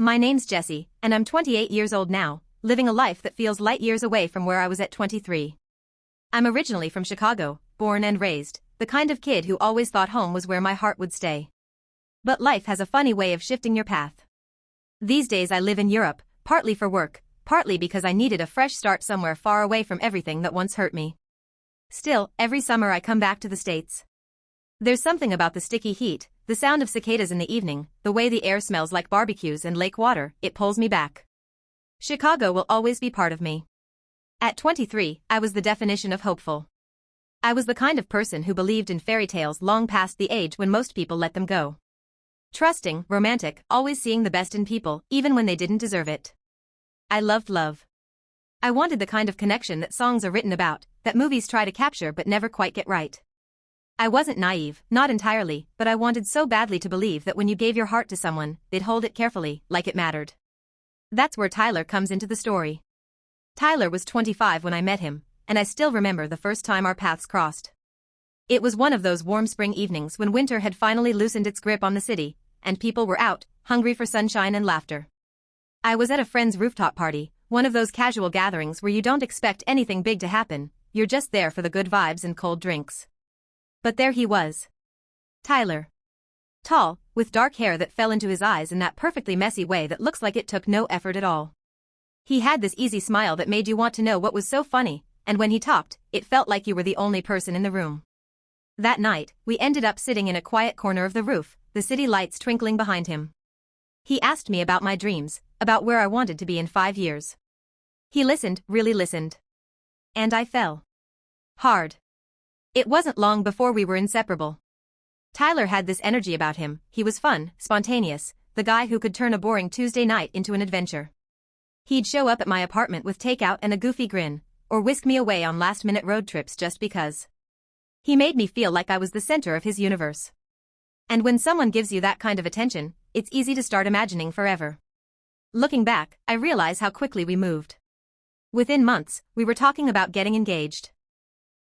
My name's Jessie, and I'm 28 years old now, living a life that feels light years away from where I was at 23. I'm originally from Chicago, born and raised, the kind of kid who always thought home was where my heart would stay. But life has a funny way of shifting your path. These days I live in Europe, partly for work, partly because I needed a fresh start somewhere far away from everything that once hurt me. Still, every summer I come back to the States. There's something about the sticky heat, the sound of cicadas in the evening, the way the air smells like barbecues and lake water, it pulls me back. Chicago will always be part of me. At 23, I was the definition of hopeful. I was the kind of person who believed in fairy tales long past the age when most people let them go. Trusting, romantic, always seeing the best in people, even when they didn't deserve it. I loved love. I wanted the kind of connection that songs are written about, that movies try to capture but never quite get right. I wasn't naive, not entirely, but I wanted so badly to believe that when you gave your heart to someone, they'd hold it carefully, like it mattered. That's where Tyler comes into the story. Tyler was 25 when I met him, and I still remember the first time our paths crossed. It was one of those warm spring evenings when winter had finally loosened its grip on the city, and people were out, hungry for sunshine and laughter. I was at a friend's rooftop party, one of those casual gatherings where you don't expect anything big to happen, you're just there for the good vibes and cold drinks. But there he was. Tyler. Tall, with dark hair that fell into his eyes in that perfectly messy way that looks like it took no effort at all. He had this easy smile that made you want to know what was so funny, and when he talked, it felt like you were the only person in the room. That night, we ended up sitting in a quiet corner of the roof, the city lights twinkling behind him. He asked me about my dreams, about where I wanted to be in 5 years. He listened, really listened. And I fell. Hard. It wasn't long before we were inseparable. Tyler had this energy about him, he was fun, spontaneous, the guy who could turn a boring Tuesday night into an adventure. He'd show up at my apartment with takeout and a goofy grin, or whisk me away on last-minute road trips just because. He made me feel like I was the center of his universe. And when someone gives you that kind of attention, it's easy to start imagining forever. Looking back, I realize how quickly we moved. Within months, we were talking about getting engaged.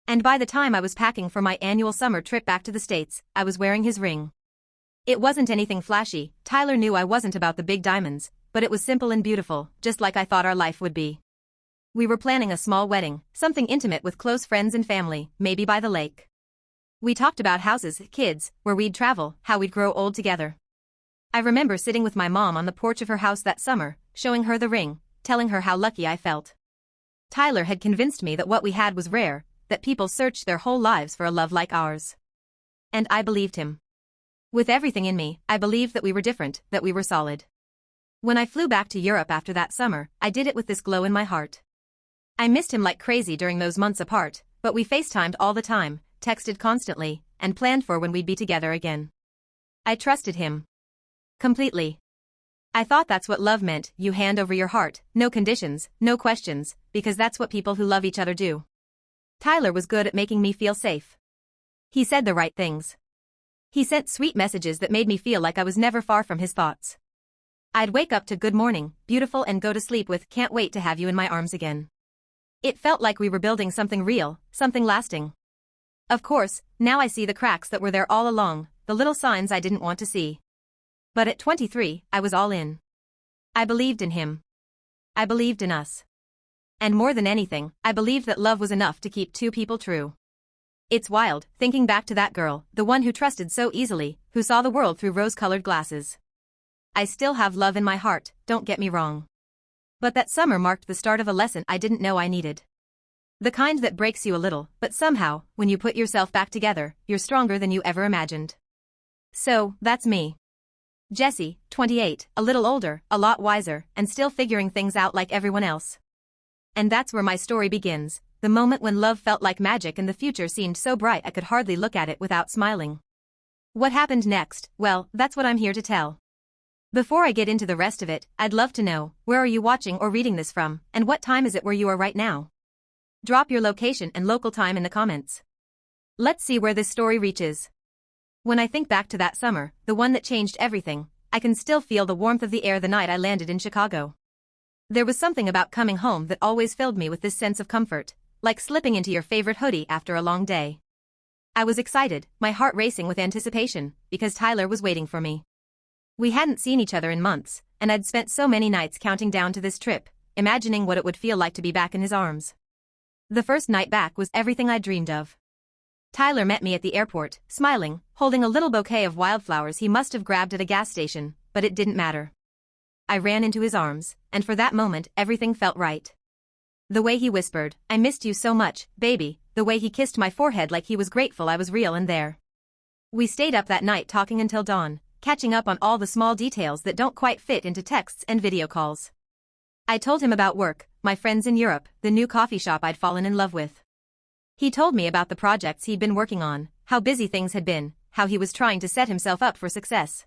And by the time I was packing for my annual summer trip back to the States, I was wearing his ring. It wasn't anything flashy, Tyler knew I wasn't about the big diamonds, but it was simple and beautiful, just like I thought our life would be. We were planning a small wedding, something intimate with close friends and family, maybe by the lake. We talked about houses, kids, where we'd travel, how we'd grow old together. I remember sitting with my mom on the porch of her house that summer, showing her the ring, telling her how lucky I felt. Tyler had convinced me that what we had was rare, that people searched their whole lives for a love like ours. And I believed him. With everything in me, I believed that we were different, that we were solid. When I flew back to Europe after that summer, I did it with this glow in my heart. I missed him like crazy during those months apart, but we FaceTimed all the time, texted constantly, and planned for when we'd be together again. I trusted him. Completely. I thought that's what love meant, you hand over your heart, no conditions, no questions, because that's what people who love each other do. Tyler was good at making me feel safe. He said the right things. He sent sweet messages that made me feel like I was never far from his thoughts. I'd wake up to good morning, beautiful, and go to sleep with can't wait to have you in my arms again. It felt like we were building something real, something lasting. Of course, now I see the cracks that were there all along, the little signs I didn't want to see. But at 23, I was all in. I believed in him. I believed in us. And more than anything, I believed that love was enough to keep two people true. It's wild, thinking back to that girl, the one who trusted so easily, who saw the world through rose-colored glasses. I still have love in my heart, don't get me wrong. But that summer marked the start of a lesson I didn't know I needed. The kind that breaks you a little, but somehow, when you put yourself back together, you're stronger than you ever imagined. So, that's me. Jessie, 28, a little older, a lot wiser, and still figuring things out like everyone else. And that's where my story begins, the moment when love felt like magic and the future seemed so bright I could hardly look at it without smiling. What happened next? Well, that's what I'm here to tell. Before I get into the rest of it, I'd love to know, where are you watching or reading this from, and what time is it where you are right now? Drop your location and local time in the comments. Let's see where this story reaches. When I think back to that summer, the one that changed everything, I can still feel the warmth of the air the night I landed in Chicago. There was something about coming home that always filled me with this sense of comfort, like slipping into your favorite hoodie after a long day. I was excited, my heart racing with anticipation, because Tyler was waiting for me. We hadn't seen each other in months, and I'd spent so many nights counting down to this trip, imagining what it would feel like to be back in his arms. The first night back was everything I dreamed of. Tyler met me at the airport, smiling, holding a little bouquet of wildflowers he must have grabbed at a gas station, but it didn't matter. I ran into his arms, and for that moment everything felt right. The way he whispered, "I missed you so much, baby," the way he kissed my forehead like he was grateful I was real and there. We stayed up that night talking until dawn, catching up on all the small details that don't quite fit into texts and video calls. I told him about work, my friends in Europe, the new coffee shop I'd fallen in love with. He told me about the projects he'd been working on, how busy things had been, how he was trying to set himself up for success.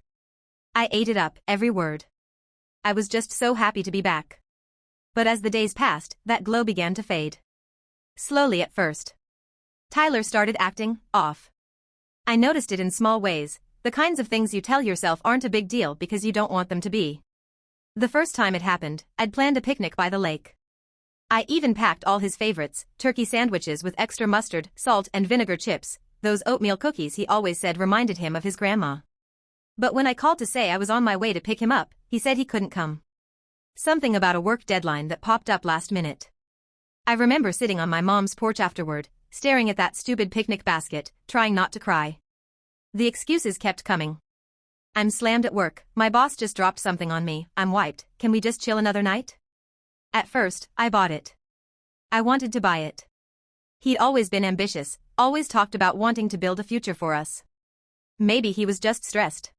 I ate it up, every word. I was just so happy to be back. But as the days passed, that glow began to fade. Slowly at first. Tyler started acting off. I noticed it in small ways, the kinds of things you tell yourself aren't a big deal because you don't want them to be. The first time it happened, I'd planned a picnic by the lake. I even packed all his favorites, turkey sandwiches with extra mustard, salt and vinegar chips, those oatmeal cookies he always said reminded him of his grandma. But when I called to say I was on my way to pick him up, he said he couldn't come. Something about a work deadline that popped up last minute. I remember sitting on my mom's porch afterward, staring at that stupid picnic basket, trying not to cry. The excuses kept coming. "I'm slammed at work, my boss just dropped something on me, I'm wiped, can we just chill another night?" At first, I bought it. I wanted to buy it. He'd always been ambitious, always talked about wanting to build a future for us. Maybe he was just stressed.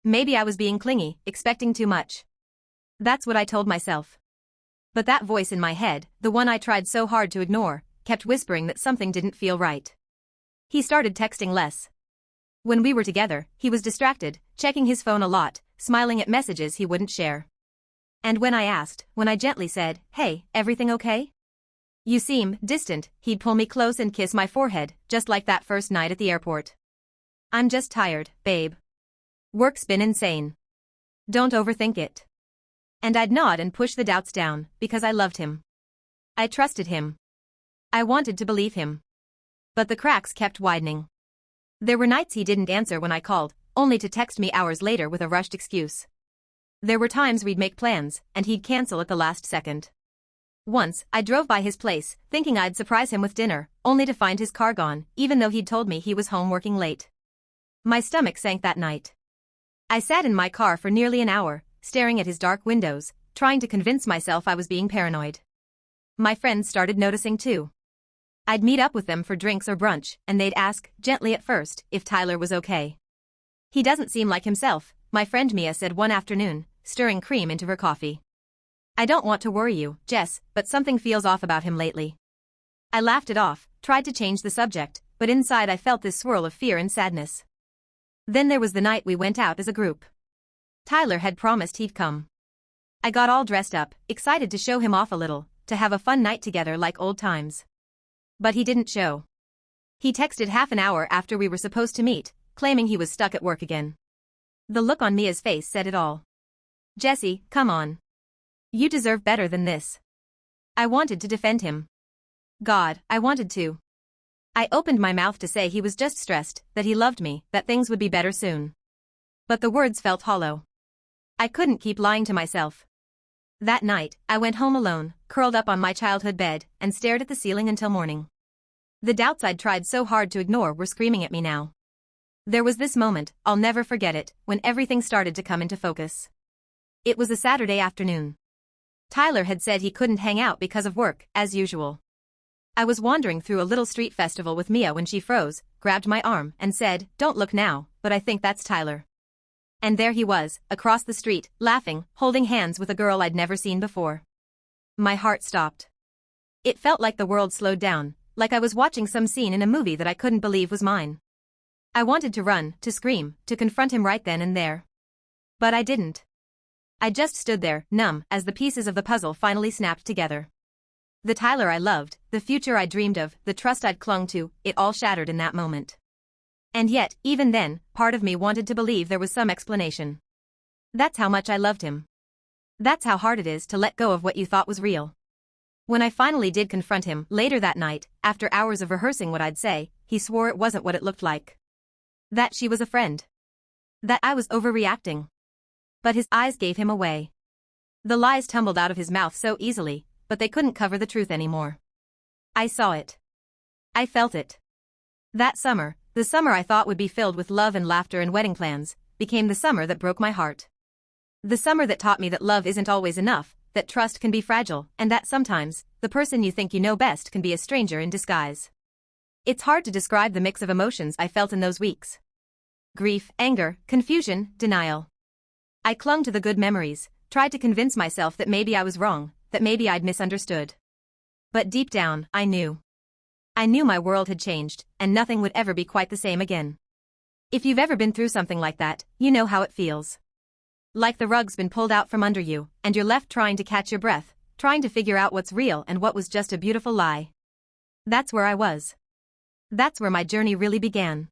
Maybe I was being clingy, expecting too much. That's what I told myself. But that voice in my head, the one I tried so hard to ignore, kept whispering that something didn't feel right. He started texting less. When we were together, he was distracted, checking his phone a lot, smiling at messages he wouldn't share. And when I asked, when I gently said, "Hey, everything okay? You seem distant," he'd pull me close and kiss my forehead, just like that first night at the airport. "I'm just tired, babe. Work's been insane. Don't overthink it." And I'd nod and push the doubts down, because I loved him. I trusted him. I wanted to believe him. But the cracks kept widening. There were nights he didn't answer when I called, only to text me hours later with a rushed excuse. There were times we'd make plans, and he'd cancel at the last second. Once, I drove by his place, thinking I'd surprise him with dinner, only to find his car gone, even though he'd told me he was home working late. My stomach sank that night. I sat in my car for nearly an hour, staring at his dark windows, trying to convince myself I was being paranoid. My friends started noticing too. I'd meet up with them for drinks or brunch, and they'd ask, gently at first, if Tyler was okay. "He doesn't seem like himself," my friend Mia said one afternoon, stirring cream into her coffee. "I don't want to worry you, Jess, but something feels off about him lately." I laughed it off, tried to change the subject, but inside I felt this swirl of fear and sadness. Then there was the night we went out as a group. Tyler had promised he'd come. I got all dressed up, excited to show him off a little, to have a fun night together like old times. But he didn't show. He texted half an hour after we were supposed to meet, claiming he was stuck at work again. The look on Mia's face said it all. "Jessie, come on. You deserve better than this." I wanted to defend him. God, I wanted to. I opened my mouth to say he was just stressed, that he loved me, that things would be better soon. But the words felt hollow. I couldn't keep lying to myself. That night, I went home alone, curled up on my childhood bed, and stared at the ceiling until morning. The doubts I'd tried so hard to ignore were screaming at me now. There was this moment, I'll never forget it, when everything started to come into focus. It was a Saturday afternoon. Tyler had said he couldn't hang out because of work, as usual. I was wandering through a little street festival with Mia when she froze, grabbed my arm, and said, "Don't look now, but I think that's Tyler." And there he was, across the street, laughing, holding hands with a girl I'd never seen before. My heart stopped. It felt like the world slowed down, like I was watching some scene in a movie that I couldn't believe was mine. I wanted to run, to scream, to confront him right then and there. But I didn't. I just stood there, numb, as the pieces of the puzzle finally snapped together. The Tyler I loved, the future I dreamed of, the trust I'd clung to, it all shattered in that moment. And yet, even then, part of me wanted to believe there was some explanation. That's how much I loved him. That's how hard it is to let go of what you thought was real. When I finally did confront him, later that night, after hours of rehearsing what I'd say, he swore it wasn't what it looked like. That she was a friend. That I was overreacting. But his eyes gave him away. The lies tumbled out of his mouth so easily, but they couldn't cover the truth anymore. I saw it. I felt it. That summer, the summer I thought would be filled with love and laughter and wedding plans, became the summer that broke my heart. The summer that taught me that love isn't always enough, that trust can be fragile, and that sometimes, the person you think you know best can be a stranger in disguise. It's hard to describe the mix of emotions I felt in those weeks. Grief, anger, confusion, denial. I clung to the good memories, tried to convince myself that maybe I was wrong, that maybe I'd misunderstood. But deep down, I knew. I knew my world had changed, and nothing would ever be quite the same again. If you've ever been through something like that, you know how it feels. Like the rug's been pulled out from under you, and you're left trying to catch your breath, trying to figure out what's real and what was just a beautiful lie. That's where I was. That's where my journey really began.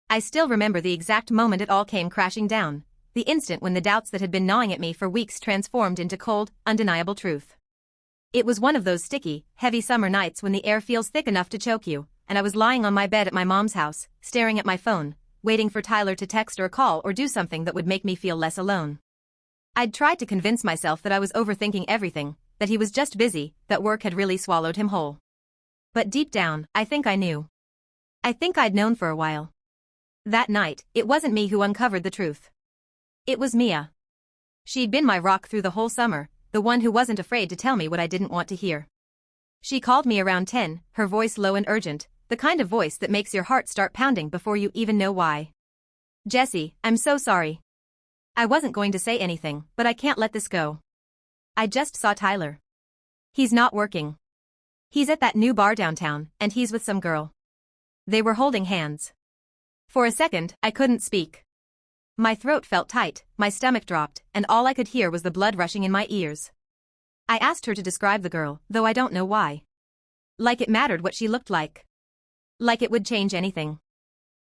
I still remember the exact moment it all came crashing down, the instant when the doubts that had been gnawing at me for weeks transformed into cold, undeniable truth. It was one of those sticky, heavy summer nights when the air feels thick enough to choke you, and I was lying on my bed at my mom's house, staring at my phone, waiting for Tyler to text or call or do something that would make me feel less alone. I'd tried to convince myself that I was overthinking everything, that he was just busy, that work had really swallowed him whole. But deep down, I think I knew. I think I'd known for a while. That night, it wasn't me who uncovered the truth. It was Mia. She'd been my rock through the whole summer, the one who wasn't afraid to tell me what I didn't want to hear. She called me around 10, her voice low and urgent, the kind of voice that makes your heart start pounding before you even know why. "Jessie, I'm so sorry. I wasn't going to say anything, but I can't let this go. I just saw Tyler. He's not working. He's at that new bar downtown, and he's with some girl." They were holding hands. For a second, I couldn't speak. My throat felt tight, my stomach dropped, and all I could hear was the blood rushing in my ears. I asked her to describe the girl, though I don't know why. Like it mattered what she looked like. Like it would change anything.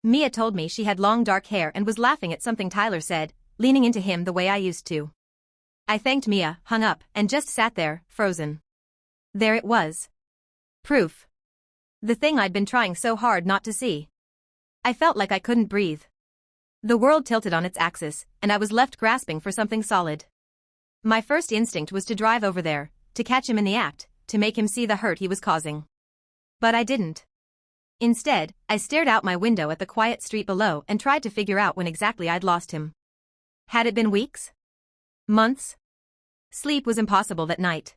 Mia told me she had long dark hair and was laughing at something Tyler said, leaning into him the way I used to. I thanked Mia, hung up, and just sat there, frozen. There it was. Proof. The thing I'd been trying so hard not to see. I felt like I couldn't breathe. The world tilted on its axis, and I was left grasping for something solid. My first instinct was to drive over there, to catch him in the act, to make him see the hurt he was causing. But I didn't. Instead, I stared out my window at the quiet street below and tried to figure out when exactly I'd lost him. Had it been weeks? Months? Sleep was impossible that night.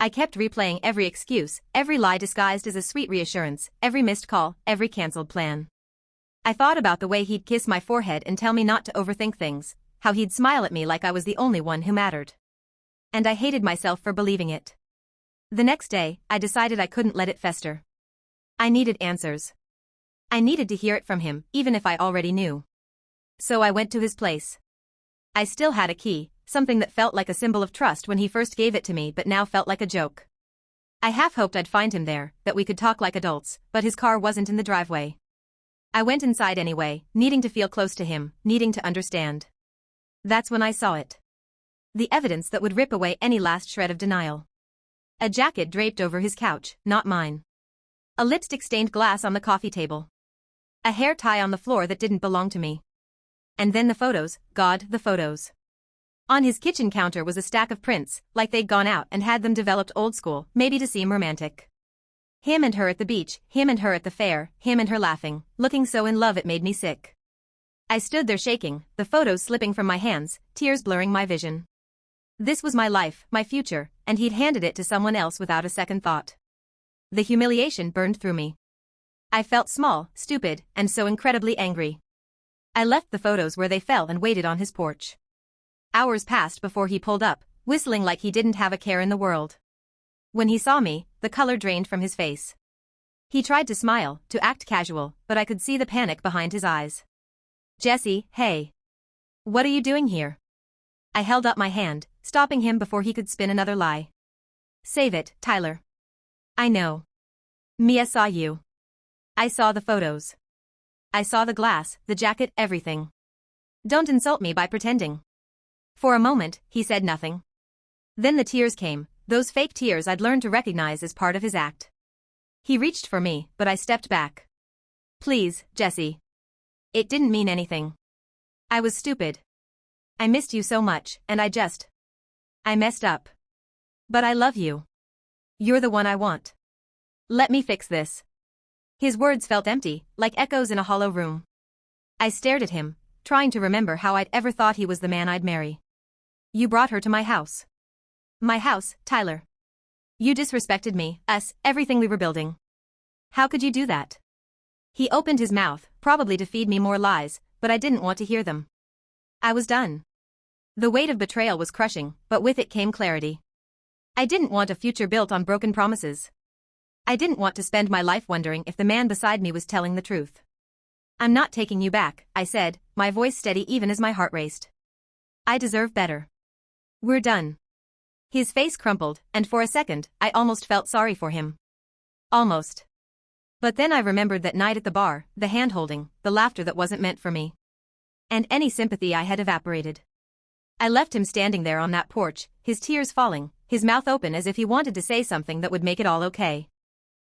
I kept replaying every excuse, every lie disguised as a sweet reassurance, every missed call, every cancelled plan. I thought about the way he'd kiss my forehead and tell me not to overthink things, how he'd smile at me like I was the only one who mattered. And I hated myself for believing it. The next day, I decided I couldn't let it fester. I needed answers. I needed to hear it from him, even if I already knew. So I went to his place. I still had a key, something that felt like a symbol of trust when he first gave it to me but now felt like a joke. I half hoped I'd find him there, that we could talk like adults, but his car wasn't in the driveway. I went inside anyway, needing to feel close to him, needing to understand. That's when I saw it. The evidence that would rip away any last shred of denial. A jacket draped over his couch, not mine. A lipstick-stained glass on the coffee table. A hair tie on the floor that didn't belong to me. And then the photos, God, the photos. On his kitchen counter was a stack of prints, like they'd gone out and had them developed old school, maybe to seem romantic. Him and her at the beach, him and her at the fair, him and her laughing, looking so in love it made me sick. I stood there shaking, the photos slipping from my hands, tears blurring my vision. This was my life, my future, and he'd handed it to someone else without a second thought. The humiliation burned through me. I felt small, stupid, and so incredibly angry. I left the photos where they fell and waited on his porch. Hours passed before he pulled up, whistling like he didn't have a care in the world. When he saw me, the color drained from his face. He tried to smile, to act casual, but I could see the panic behind his eyes. "Jessie, hey. What are you doing here?" I held up my hand, stopping him before he could spin another lie. "Save it, Tyler. I know. Mia saw you. I saw the photos. I saw the glass, the jacket, everything. Don't insult me by pretending." For a moment, he said nothing. Then the tears came, those fake tears I'd learned to recognize as part of his act. He reached for me, but I stepped back. "Please, Jessie. It didn't mean anything. I was stupid. I missed you so much, and I messed up. But I love you. You're the one I want. Let me fix this. His words felt empty, like echoes in a hollow room. I stared at him, trying to remember how I'd ever thought he was the man I'd marry. You brought her to my house. My house, Tyler. You disrespected me, us, everything we were building. How could you do that? He opened his mouth, probably to feed me more lies, but I didn't want to hear them. I was done. The weight of betrayal was crushing, but with it came clarity. I didn't want a future built on broken promises. I didn't want to spend my life wondering if the man beside me was telling the truth. I'm not taking you back, I said, my voice steady even as my heart raced. I deserve better. We're done. His face crumpled, and for a second, I almost felt sorry for him. Almost. But then I remembered that night at the bar, the hand-holding, the laughter that wasn't meant for me. And any sympathy I had evaporated. I left him standing there on that porch, his tears falling, his mouth open as if he wanted to say something that would make it all okay.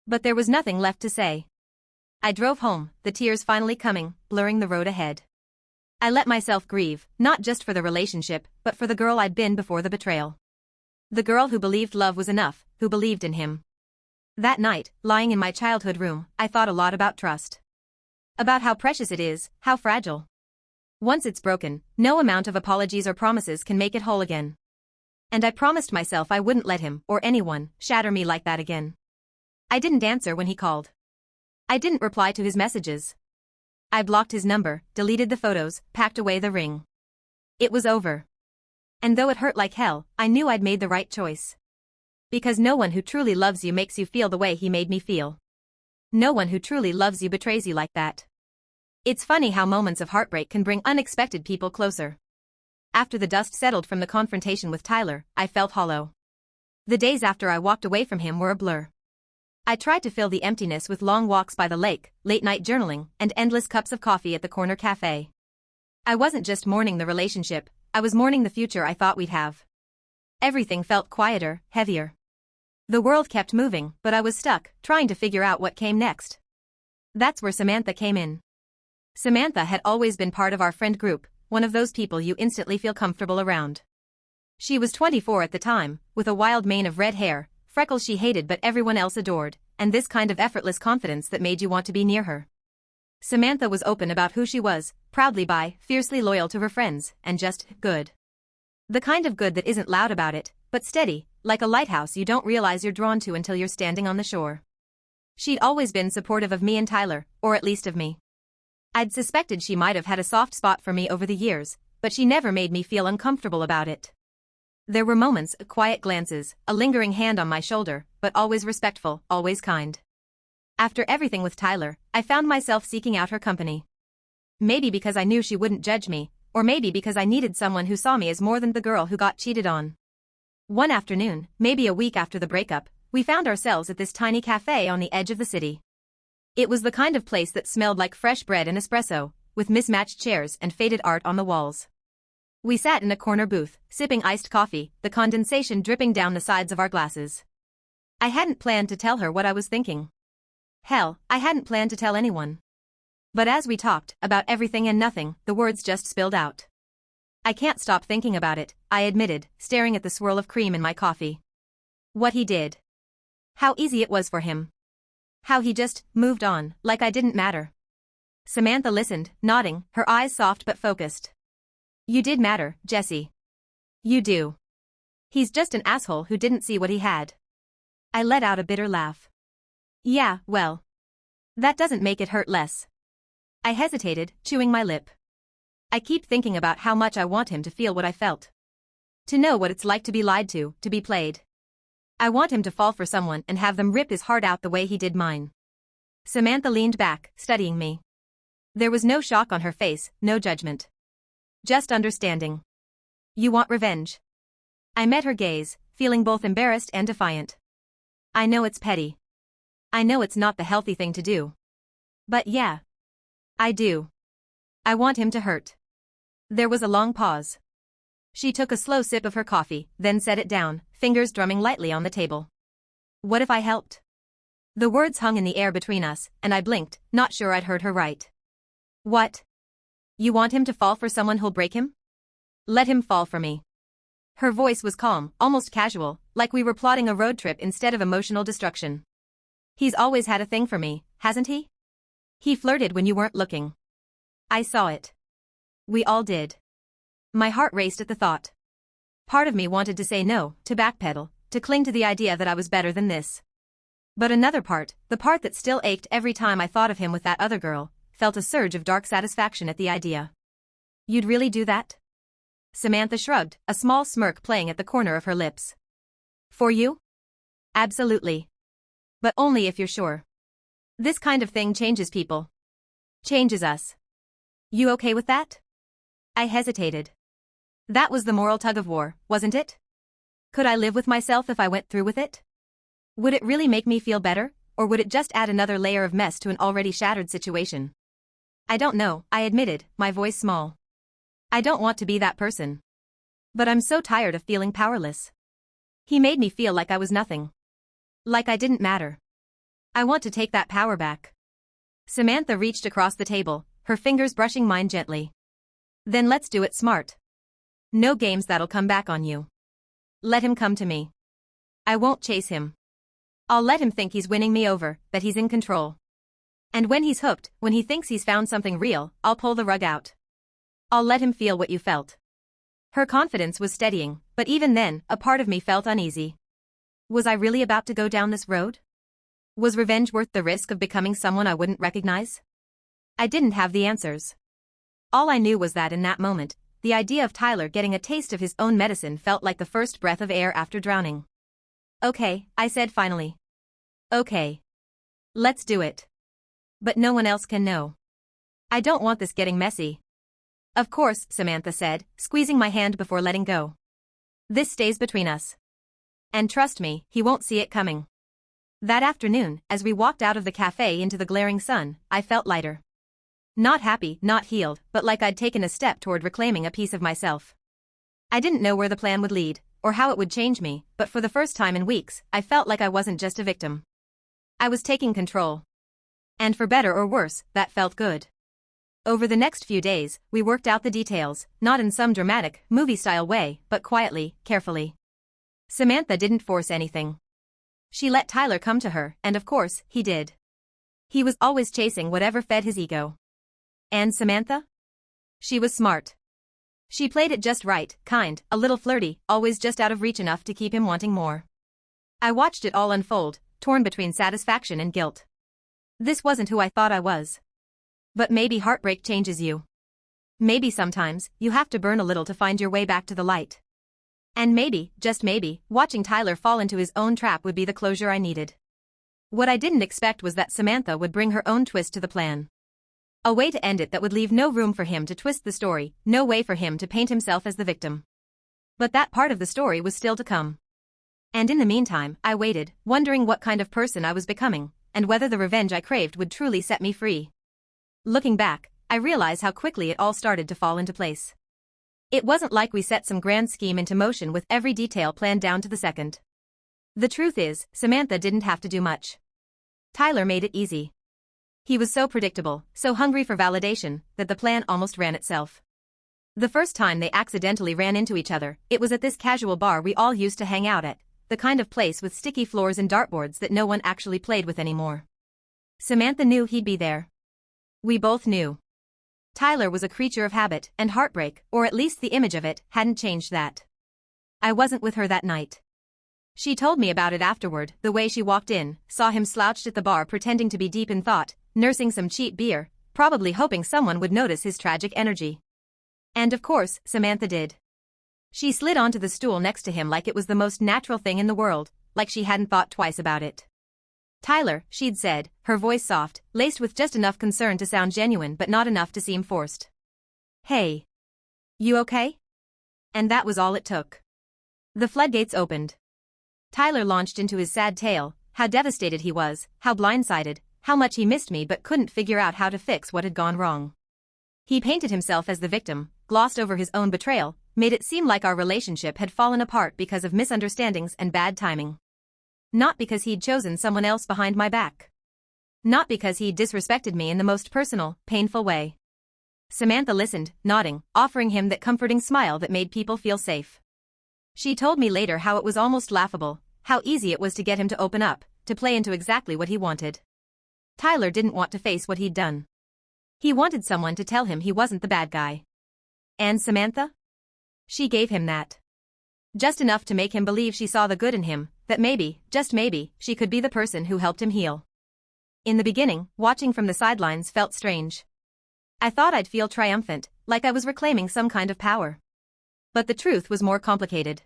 But there was nothing left to say. I drove home, the tears finally coming, blurring the road ahead. I let myself grieve, not just for the relationship, but for the girl I'd been before the betrayal. The girl who believed love was enough, who believed in him. That night, lying in my childhood room, I thought a lot about trust. About how precious it is, how fragile. Once it's broken, no amount of apologies or promises can make it whole again. And I promised myself I wouldn't let him, or anyone, shatter me like that again. I didn't answer when he called. I didn't reply to his messages. I blocked his number, deleted the photos, packed away the ring. It was over. And though it hurt like hell, I knew I'd made the right choice. Because no one who truly loves you makes you feel the way he made me feel. No one who truly loves you betrays you like that. It's funny how moments of heartbreak can bring unexpected people closer. After the dust settled from the confrontation with Tyler, I felt hollow. The days after I walked away from him were a blur. I tried to fill the emptiness with long walks by the lake, late-night journaling, and endless cups of coffee at the corner cafe. I wasn't just mourning the relationship, I was mourning the future I thought we'd have. Everything felt quieter, heavier. The world kept moving, but I was stuck, trying to figure out what came next. That's where Samantha came in. Samantha had always been part of our friend group, one of those people you instantly feel comfortable around. She was 24 at the time, with a wild mane of red hair, freckles she hated but everyone else adored, and this kind of effortless confidence that made you want to be near her. Samantha was open about who she was, proudly bi, fiercely loyal to her friends, and just good. The kind of good that isn't loud about it, but steady, like a lighthouse you don't realize you're drawn to until you're standing on the shore. She'd always been supportive of me and Tyler, or at least of me. I'd suspected she might have had a soft spot for me over the years, but she never made me feel uncomfortable about it. There were moments, quiet glances, a lingering hand on my shoulder, but always respectful, always kind. After everything with Tyler, I found myself seeking out her company. Maybe because I knew she wouldn't judge me, or maybe because I needed someone who saw me as more than the girl who got cheated on. One afternoon, maybe a week after the breakup, we found ourselves at this tiny cafe on the edge of the city. It was the kind of place that smelled like fresh bread and espresso, with mismatched chairs and faded art on the walls. We sat in a corner booth, sipping iced coffee, the condensation dripping down the sides of our glasses. I hadn't planned to tell her what I was thinking. Hell, I hadn't planned to tell anyone. But as we talked, about everything and nothing, the words just spilled out. I can't stop thinking about it, I admitted, staring at the swirl of cream in my coffee. What he did. How easy it was for him. How he just moved on, like I didn't matter. Samantha listened, nodding, her eyes soft but focused. You did matter, Jesse. You do. He's just an asshole who didn't see what he had. I let out a bitter laugh. Yeah, well. That doesn't make it hurt less. I hesitated, chewing my lip. I keep thinking about how much I want him to feel what I felt. To know what it's like to be lied to be played. I want him to fall for someone and have them rip his heart out the way he did mine. Samantha leaned back, studying me. There was no shock on her face, no judgment. Just understanding. You want revenge. I met her gaze, feeling both embarrassed and defiant. I know it's petty. I know it's not the healthy thing to do. But yeah. I do. I want him to hurt. There was a long pause. She took a slow sip of her coffee, then set it down, fingers drumming lightly on the table. What if I helped? The words hung in the air between us, and I blinked, not sure I'd heard her right. What? You want him to fall for someone who'll break him? Let him fall for me. Her voice was calm, almost casual, like we were plotting a road trip instead of emotional destruction. He's always had a thing for me, hasn't he? He flirted when you weren't looking. I saw it. We all did. My heart raced at the thought. Part of me wanted to say no, to backpedal, to cling to the idea that I was better than this. But another part, the part that still ached every time I thought of him with that other girl, felt a surge of dark satisfaction at the idea. You'd really do that? Samantha shrugged, a small smirk playing at the corner of her lips. For you? Absolutely. But only if you're sure. This kind of thing changes people. Changes us. You okay with that? I hesitated. That was the moral tug-of-war, wasn't it? Could I live with myself if I went through with it? Would it really make me feel better, or would it just add another layer of mess to an already shattered situation? I don't know, I admitted, my voice small. I don't want to be that person. But I'm so tired of feeling powerless. He made me feel like I was nothing. Like I didn't matter. I want to take that power back. Samantha reached across the table, her fingers brushing mine gently. Then let's do it smart. No games that'll come back on you. Let him come to me. I won't chase him. I'll let him think he's winning me over, that he's in control. And when he's hooked, when he thinks he's found something real, I'll pull the rug out. I'll let him feel what you felt. Her confidence was steadying, but even then, a part of me felt uneasy. Was I really about to go down this road? Was revenge worth the risk of becoming someone I wouldn't recognize? I didn't have the answers. All I knew was that in that moment, the idea of Tyler getting a taste of his own medicine felt like the first breath of air after drowning. Okay, I said finally. Okay. Let's do it. But no one else can know. I don't want this getting messy. Of course, Samantha said, squeezing my hand before letting go. This stays between us. And trust me, he won't see it coming. That afternoon, as we walked out of the cafe into the glaring sun, I felt lighter. Not happy, not healed, but like I'd taken a step toward reclaiming a piece of myself. I didn't know where the plan would lead, or how it would change me, but for the first time in weeks, I felt like I wasn't just a victim. I was taking control. And for better or worse, that felt good. Over the next few days, we worked out the details, not in some dramatic, movie-style way, but quietly, carefully. Samantha didn't force anything. She let Tyler come to her, and of course, he did. He was always chasing whatever fed his ego. And Samantha? She was smart. She played it just right, kind, a little flirty, always just out of reach enough to keep him wanting more. I watched it all unfold, torn between satisfaction and guilt. This wasn't who I thought I was. But maybe heartbreak changes you. Maybe sometimes, you have to burn a little to find your way back to the light. And maybe, just maybe, watching Tyler fall into his own trap would be the closure I needed. What I didn't expect was that Samantha would bring her own twist to the plan. A way to end it that would leave no room for him to twist the story, no way for him to paint himself as the victim. But that part of the story was still to come. And in the meantime, I waited, wondering what kind of person I was becoming, and whether the revenge I craved would truly set me free. Looking back, I realize how quickly it all started to fall into place. It wasn't like we set some grand scheme into motion with every detail planned down to the second. The truth is, Samantha didn't have to do much. Tyler made it easy. He was so predictable, so hungry for validation, that the plan almost ran itself. The first time they accidentally ran into each other, it was at this casual bar we all used to hang out at, the kind of place with sticky floors and dartboards that no one actually played with anymore. Samantha knew he'd be there. We both knew. Tyler was a creature of habit, and heartbreak, or at least the image of it, hadn't changed that. I wasn't with her that night. She told me about it afterward, the way she walked in, saw him slouched at the bar pretending to be deep in thought, nursing some cheap beer, probably hoping someone would notice his tragic energy. And of course, Samantha did. She slid onto the stool next to him like it was the most natural thing in the world, like she hadn't thought twice about it. Tyler, she'd said, her voice soft, laced with just enough concern to sound genuine but not enough to seem forced. Hey. You okay? And that was all it took. The floodgates opened. Tyler launched into his sad tale, how devastated he was, how blindsided, how much he missed me but couldn't figure out how to fix what had gone wrong. He painted himself as the victim, glossed over his own betrayal, made it seem like our relationship had fallen apart because of misunderstandings and bad timing. Not because he'd chosen someone else behind my back. Not because he'd disrespected me in the most personal, painful way. Samantha listened, nodding, offering him that comforting smile that made people feel safe. She told me later how it was almost laughable, how easy it was to get him to open up, to play into exactly what he wanted. Tyler didn't want to face what he'd done. He wanted someone to tell him he wasn't the bad guy. And Samantha? She gave him that. Just enough to make him believe she saw the good in him, that maybe, just maybe, she could be the person who helped him heal. In the beginning, watching from the sidelines felt strange. I thought I'd feel triumphant, like I was reclaiming some kind of power. But the truth was more complicated.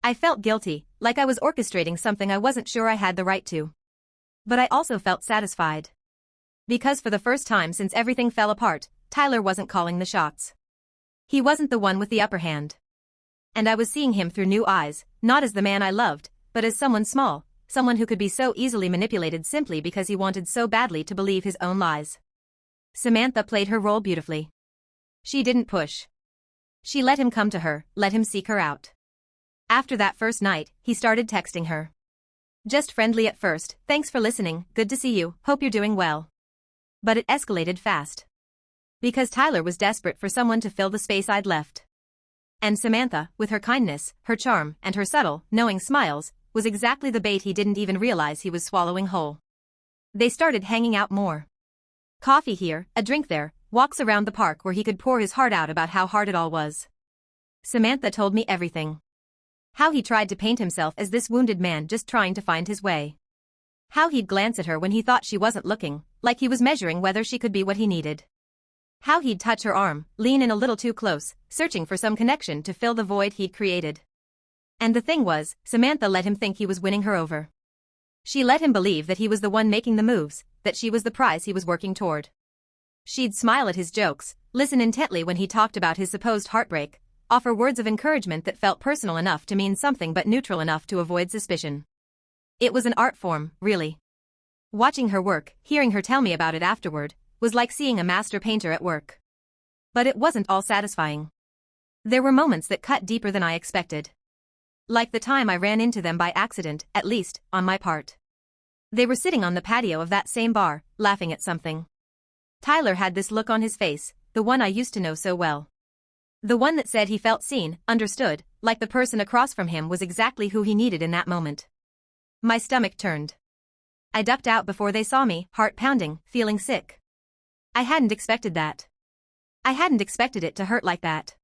I felt guilty, like I was orchestrating something I wasn't sure I had the right to. But I also felt satisfied. Because for the first time since everything fell apart, Tyler wasn't calling the shots. He wasn't the one with the upper hand. And I was seeing him through new eyes, not as the man I loved, but as someone small, someone who could be so easily manipulated simply because he wanted so badly to believe his own lies. Samantha played her role beautifully. She didn't push. She let him come to her, let him seek her out. After that first night, he started texting her. Just friendly at first, thanks for listening, good to see you, hope you're doing well. But it escalated fast. Because Tyler was desperate for someone to fill the space I'd left. And Samantha, with her kindness, her charm, and her subtle, knowing smiles, was exactly the bait he didn't even realize he was swallowing whole. They started hanging out more. Coffee here, a drink there, walks around the park where he could pour his heart out about how hard it all was. Samantha told me everything. How he tried to paint himself as this wounded man just trying to find his way. How he'd glance at her when he thought she wasn't looking, like he was measuring whether she could be what he needed. How he'd touch her arm, lean in a little too close, searching for some connection to fill the void he'd created. And the thing was, Samantha let him think he was winning her over. She let him believe that he was the one making the moves, that she was the prize he was working toward. She'd smile at his jokes, listen intently when he talked about his supposed heartbreak, offer words of encouragement that felt personal enough to mean something but neutral enough to avoid suspicion. It was an art form, really. Watching her work, hearing her tell me about it afterward, was like seeing a master painter at work. But it wasn't all satisfying. There were moments that cut deeper than I expected. Like the time I ran into them by accident, at least, on my part. They were sitting on the patio of that same bar, laughing at something. Tyler had this look on his face, the one I used to know so well. The one that said he felt seen, understood, like the person across from him was exactly who he needed in that moment. My stomach turned. I ducked out before they saw me, heart pounding, feeling sick. I hadn't expected that. I hadn't expected it to hurt like that.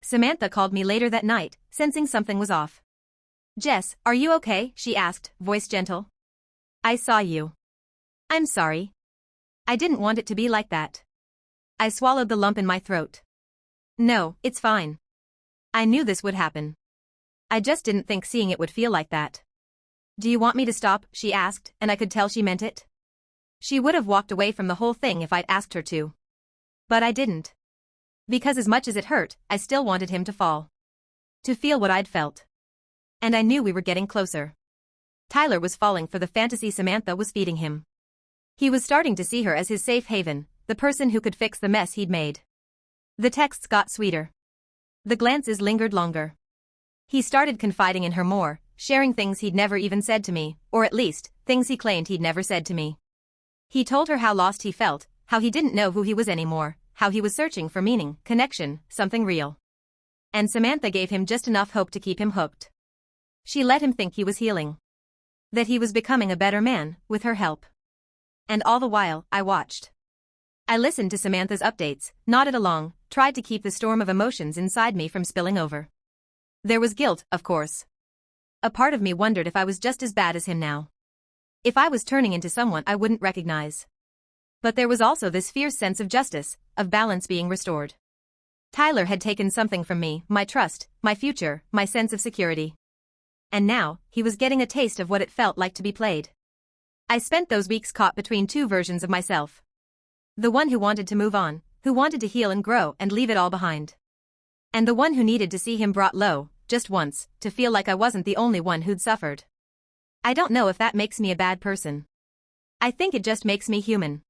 Samantha called me later that night, sensing something was off. "Jess, are you okay?" she asked, voice gentle. "I saw you. I'm sorry. I didn't want it to be like that." I swallowed the lump in my throat. "No, it's fine. I knew this would happen. I just didn't think seeing it would feel like that." "Do you want me to stop?" she asked, and I could tell she meant it. She would have walked away from the whole thing if I'd asked her to. But I didn't. Because as much as it hurt, I still wanted him to fall. To feel what I'd felt. And I knew we were getting closer. Tyler was falling for the fantasy Samantha was feeding him. He was starting to see her as his safe haven, the person who could fix the mess he'd made. The texts got sweeter. The glances lingered longer. He started confiding in her more, sharing things he'd never even said to me, or at least, things he claimed he'd never said to me. He told her how lost he felt, how he didn't know who he was anymore, how he was searching for meaning, connection, something real. And Samantha gave him just enough hope to keep him hooked. She let him think he was healing. That he was becoming a better man, with her help. And all the while, I watched. I listened to Samantha's updates, nodded along, tried to keep the storm of emotions inside me from spilling over. There was guilt, of course. A part of me wondered if I was just as bad as him now. If I was turning into someone I wouldn't recognize. But there was also this fierce sense of justice, of balance being restored. Tyler had taken something from me, my trust, my future, my sense of security. And now, he was getting a taste of what it felt like to be played. I spent those weeks caught between two versions of myself. The one who wanted to move on, who wanted to heal and grow and leave it all behind. And the one who needed to see him brought low, just once, to feel like I wasn't the only one who'd suffered. I don't know if that makes me a bad person. I think it just makes me human.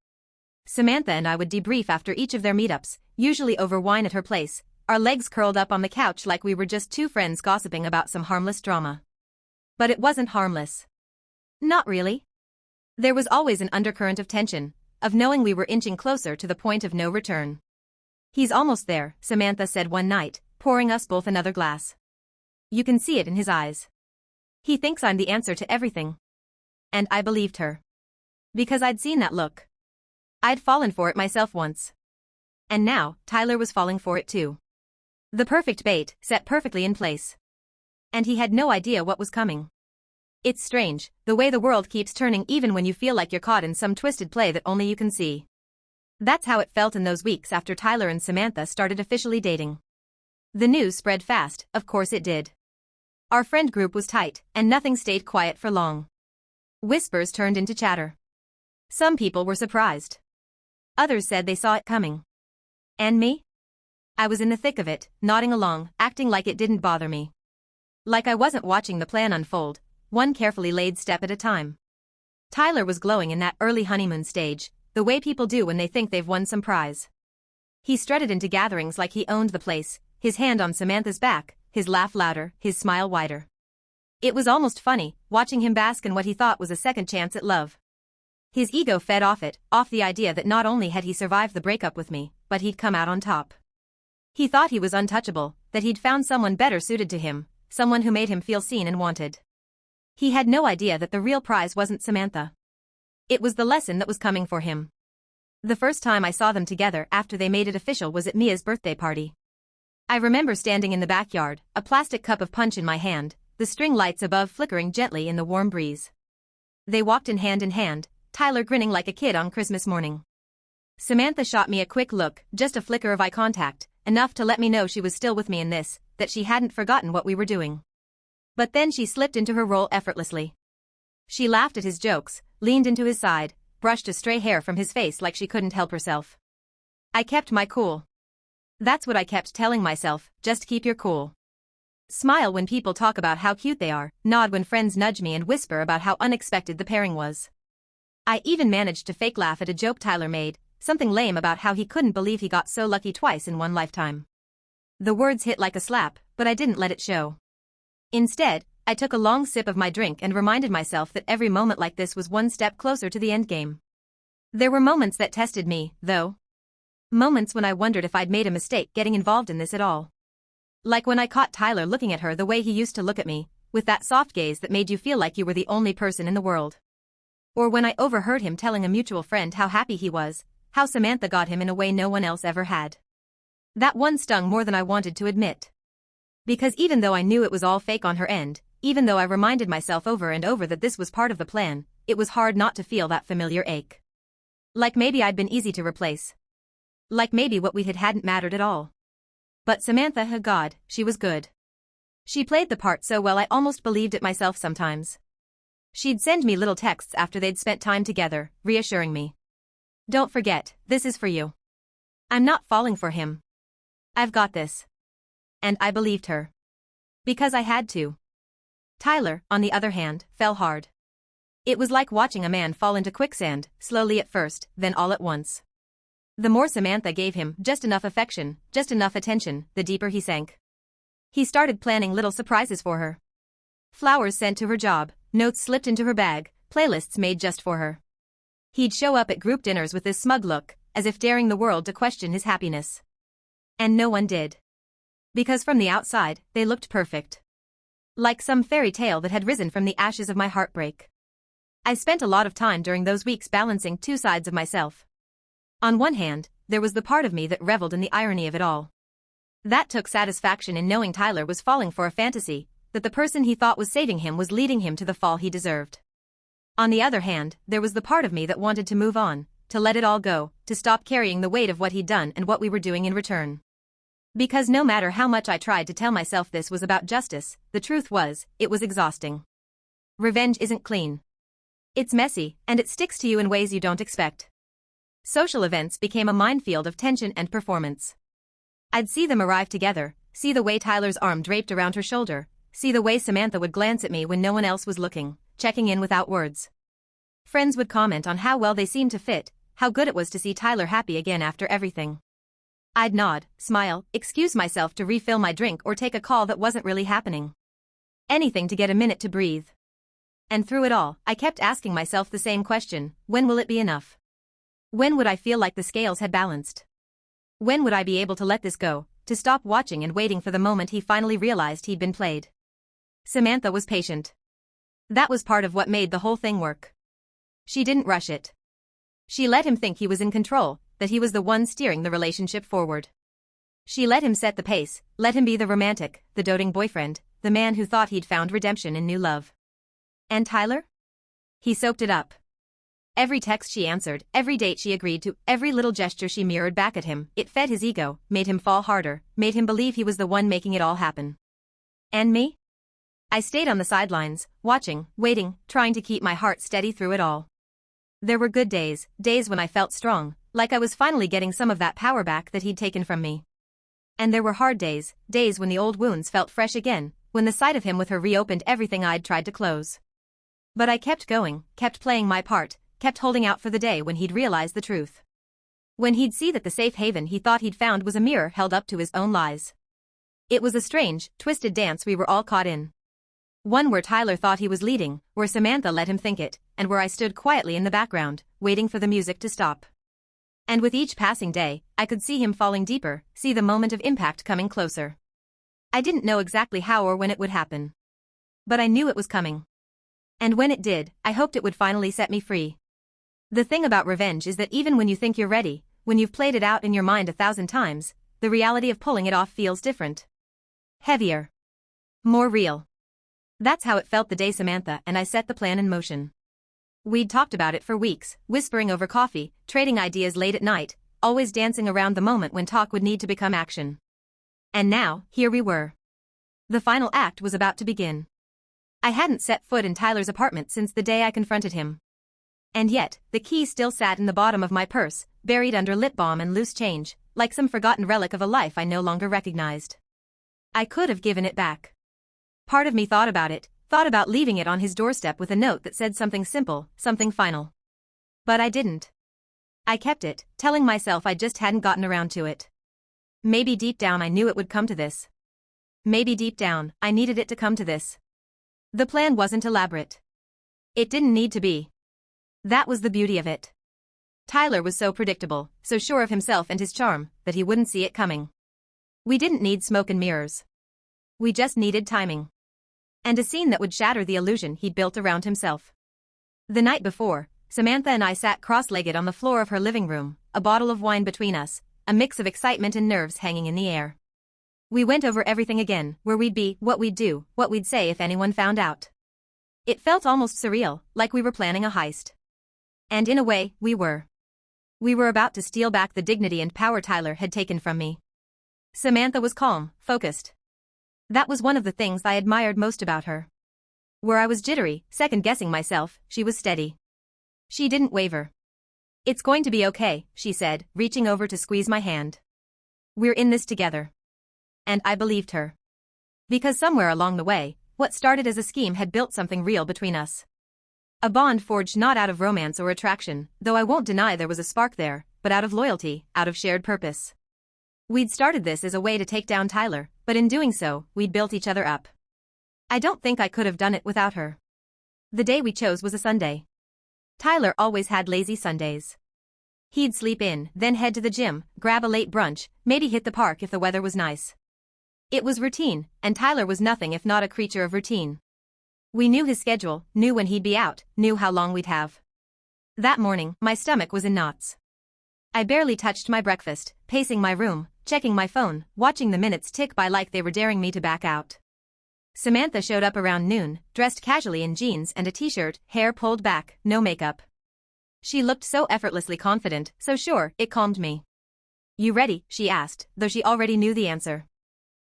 Samantha and I would debrief after each of their meetups, usually over wine at her place, our legs curled up on the couch like we were just two friends gossiping about some harmless drama. But it wasn't harmless. Not really. There was always an undercurrent of tension, of knowing we were inching closer to the point of no return. "He's almost there," Samantha said one night, pouring us both another glass. "You can see it in his eyes. He thinks I'm the answer to everything." And I believed her. Because I'd seen that look. I'd fallen for it myself once. And now, Tyler was falling for it too. The perfect bait, set perfectly in place. And he had no idea what was coming. It's strange, the way the world keeps turning even when you feel like you're caught in some twisted play that only you can see. That's how it felt in those weeks after Tyler and Samantha started officially dating. The news spread fast, of course it did. Our friend group was tight, and nothing stayed quiet for long. Whispers turned into chatter. Some people were surprised. Others said they saw it coming. And me? I was in the thick of it, nodding along, acting like it didn't bother me. Like I wasn't watching the plan unfold, one carefully laid step at a time. Tyler was glowing in that early honeymoon stage, the way people do when they think they've won some prize. He strutted into gatherings like he owned the place, his hand on Samantha's back, his laugh louder, his smile wider. It was almost funny, watching him bask in what he thought was a second chance at love. His ego fed off it, off the idea that not only had he survived the breakup with me, but he'd come out on top. He thought he was untouchable, that he'd found someone better suited to him, someone who made him feel seen and wanted. He had no idea that the real prize wasn't Samantha. It was the lesson that was coming for him. The first time I saw them together after they made it official was at Mia's birthday party. I remember standing in the backyard, a plastic cup of punch in my hand, the string lights above flickering gently in the warm breeze. They walked in hand, Tyler grinning like a kid on Christmas morning. Samantha shot me a quick look, just a flicker of eye contact, enough to let me know she was still with me in this, that she hadn't forgotten what we were doing. But then she slipped into her role effortlessly. She laughed at his jokes, leaned into his side, brushed a stray hair from his face like she couldn't help herself. I kept my cool. That's what I kept telling myself, just keep your cool. Smile when people talk about how cute they are, nod when friends nudge me and whisper about how unexpected the pairing was. I even managed to fake laugh at a joke Tyler made, something lame about how he couldn't believe he got so lucky twice in one lifetime. The words hit like a slap, but I didn't let it show. Instead, I took a long sip of my drink and reminded myself that every moment like this was one step closer to the endgame. There were moments that tested me, though. Moments when I wondered if I'd made a mistake getting involved in this at all. Like when I caught Tyler looking at her the way he used to look at me, with that soft gaze that made you feel like you were the only person in the world. Or when I overheard him telling a mutual friend how happy he was, how Samantha got him in a way no one else ever had. That one stung more than I wanted to admit. Because even though I knew it was all fake on her end, even though I reminded myself over and over that this was part of the plan, it was hard not to feel that familiar ache. Like maybe I'd been easy to replace. Like maybe what we had hadn't mattered at all. But Samantha, God, she was good. She played the part so well I almost believed it myself sometimes. She'd send me little texts after they'd spent time together, reassuring me. "Don't forget, this is for you. I'm not falling for him. I've got this." And I believed her. Because I had to. Tyler, on the other hand, fell hard. It was like watching a man fall into quicksand, slowly at first, then all at once. The more Samantha gave him, just enough affection, just enough attention, the deeper he sank. He started planning little surprises for her. Flowers sent to her job, notes slipped into her bag, playlists made just for her. He'd show up at group dinners with this smug look, as if daring the world to question his happiness. And no one did. Because from the outside, they looked perfect. Like some fairy tale that had risen from the ashes of my heartbreak. I spent a lot of time during those weeks balancing two sides of myself. On one hand, there was the part of me that reveled in the irony of it all. That took satisfaction in knowing Tyler was falling for a fantasy, that the person he thought was saving him was leading him to the fall he deserved. On the other hand, there was the part of me that wanted to move on, to let it all go, to stop carrying the weight of what he'd done and what we were doing in return. Because no matter how much I tried to tell myself this was about justice, the truth was, it was exhausting. Revenge isn't clean. It's messy, and it sticks to you in ways you don't expect. Social events became a minefield of tension and performance. I'd see them arrive together, see the way Tyler's arm draped around her shoulder, see the way Samantha would glance at me when no one else was looking, checking in without words. Friends would comment on how well they seemed to fit, how good it was to see Tyler happy again after everything. I'd nod, smile, excuse myself to refill my drink or take a call that wasn't really happening. Anything to get a minute to breathe. And through it all, I kept asking myself the same question: when will it be enough? When would I feel like the scales had balanced? When would I be able to let this go, to stop watching and waiting for the moment he finally realized he'd been played? Samantha was patient. That was part of what made the whole thing work. She didn't rush it. She let him think he was in control, that he was the one steering the relationship forward. She let him set the pace, let him be the romantic, the doting boyfriend, the man who thought he'd found redemption in new love. And Tyler? He soaked it up. Every text she answered, every date she agreed to, every little gesture she mirrored back at him, it fed his ego, made him fall harder, made him believe he was the one making it all happen. And me? I stayed on the sidelines, watching, waiting, trying to keep my heart steady through it all. There were good days, days when I felt strong, like I was finally getting some of that power back that he'd taken from me. And there were hard days, days when the old wounds felt fresh again, when the sight of him with her reopened everything I'd tried to close. But I kept going, kept playing my part, kept holding out for the day when he'd realize the truth. When he'd see that the safe haven he thought he'd found was a mirror held up to his own lies. It was a strange, twisted dance we were all caught in. One where Tyler thought he was leading, where Samantha let him think it, and where I stood quietly in the background, waiting for the music to stop. And with each passing day, I could see him falling deeper, see the moment of impact coming closer. I didn't know exactly how or when it would happen. But I knew it was coming. And when it did, I hoped it would finally set me free. The thing about revenge is that even when you think you're ready, when you've played it out in your mind 1,000 times, the reality of pulling it off feels different. Heavier. More real. That's how it felt the day Samantha and I set the plan in motion. We'd talked about it for weeks, whispering over coffee, trading ideas late at night, always dancing around the moment when talk would need to become action. And now, here we were. The final act was about to begin. I hadn't set foot in Tyler's apartment since the day I confronted him. And yet, the key still sat in the bottom of my purse, buried under lip balm and loose change, like some forgotten relic of a life I no longer recognized. I could have given it back. Part of me thought about it, thought about leaving it on his doorstep with a note that said something simple, something final. But I didn't. I kept it, telling myself I just hadn't gotten around to it. Maybe deep down I knew it would come to this. Maybe deep down, I needed it to come to this. The plan wasn't elaborate. It didn't need to be. That was the beauty of it. Tyler was so predictable, so sure of himself and his charm, that he wouldn't see it coming. We didn't need smoke and mirrors. We just needed timing. And a scene that would shatter the illusion he'd built around himself. The night before, Samantha and I sat cross-legged on the floor of her living room, a bottle of wine between us, a mix of excitement and nerves hanging in the air. We went over everything again, where we'd be, what we'd do, what we'd say if anyone found out. It felt almost surreal, like we were planning a heist. And in a way, we were. We were about to steal back the dignity and power Tyler had taken from me. Samantha was calm, focused. That was one of the things I admired most about her. Where I was jittery, second-guessing myself, she was steady. She didn't waver. "It's going to be okay," she said, reaching over to squeeze my hand. "We're in this together." And I believed her. Because somewhere along the way, what started as a scheme had built something real between us. A bond forged not out of romance or attraction, though I won't deny there was a spark there, but out of loyalty, out of shared purpose. We'd started this as a way to take down Tyler, but in doing so, we'd built each other up. I don't think I could have done it without her. The day we chose was a Sunday. Tyler always had lazy Sundays. He'd sleep in, then head to the gym, grab a late brunch, maybe hit the park if the weather was nice. It was routine, and Tyler was nothing if not a creature of routine. We knew his schedule, knew when he'd be out, knew how long we'd have. That morning, my stomach was in knots. I barely touched my breakfast, pacing my room, checking my phone, watching the minutes tick by like they were daring me to back out. Samantha showed up around noon, dressed casually in jeans and a t-shirt, hair pulled back, no makeup. She looked so effortlessly confident, so sure, it calmed me. "You ready?" she asked, though she already knew the answer.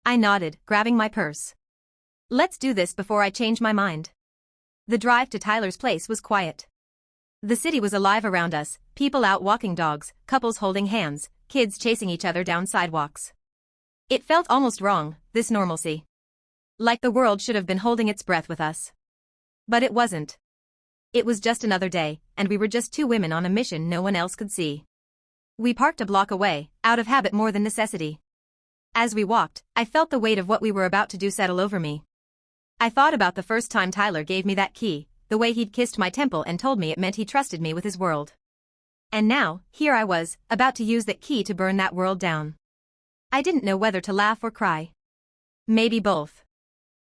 I nodded, grabbing my purse. "Let's do this before I change my mind." The drive to Tyler's place was quiet. The city was alive around us, people out walking dogs, couples holding hands, kids chasing each other down sidewalks. It felt almost wrong, this normalcy. Like the world should have been holding its breath with us. But it wasn't. It was just another day, and we were just two women on a mission no one else could see. We parked a block away, out of habit more than necessity. As we walked, I felt the weight of what we were about to do settle over me. I thought about the first time Tyler gave me that key, the way he'd kissed my temple and told me it meant he trusted me with his world. And now, here I was, about to use that key to burn that world down. I didn't know whether to laugh or cry. Maybe both.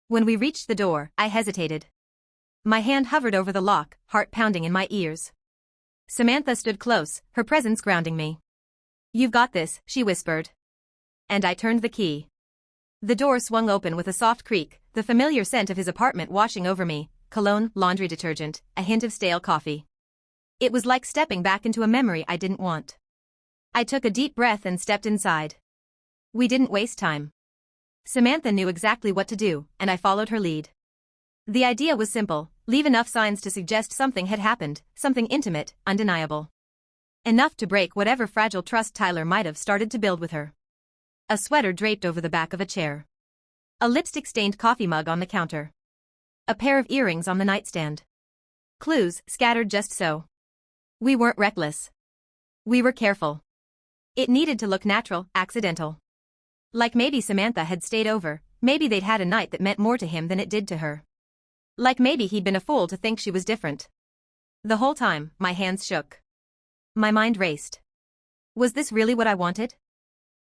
When we reached the door, I hesitated. My hand hovered over the lock, heart pounding in my ears. Samantha stood close, her presence grounding me. "You've got this," she whispered. And I turned the key. The door swung open with a soft creak, the familiar scent of his apartment washing over me, cologne, laundry detergent, a hint of stale coffee. It was like stepping back into a memory I didn't want. I took a deep breath and stepped inside. We didn't waste time. Samantha knew exactly what to do, and I followed her lead. The idea was simple: leave enough signs to suggest something had happened, something intimate, undeniable. Enough to break whatever fragile trust Tyler might have started to build with her. A sweater draped over the back of a chair. A lipstick-stained coffee mug on the counter. A pair of earrings on the nightstand. Clues scattered just so. We weren't reckless. We were careful. It needed to look natural, accidental. Like maybe Samantha had stayed over, maybe they'd had a night that meant more to him than it did to her. Like maybe he'd been a fool to think she was different. The whole time, my hands shook. My mind raced. Was this really what I wanted?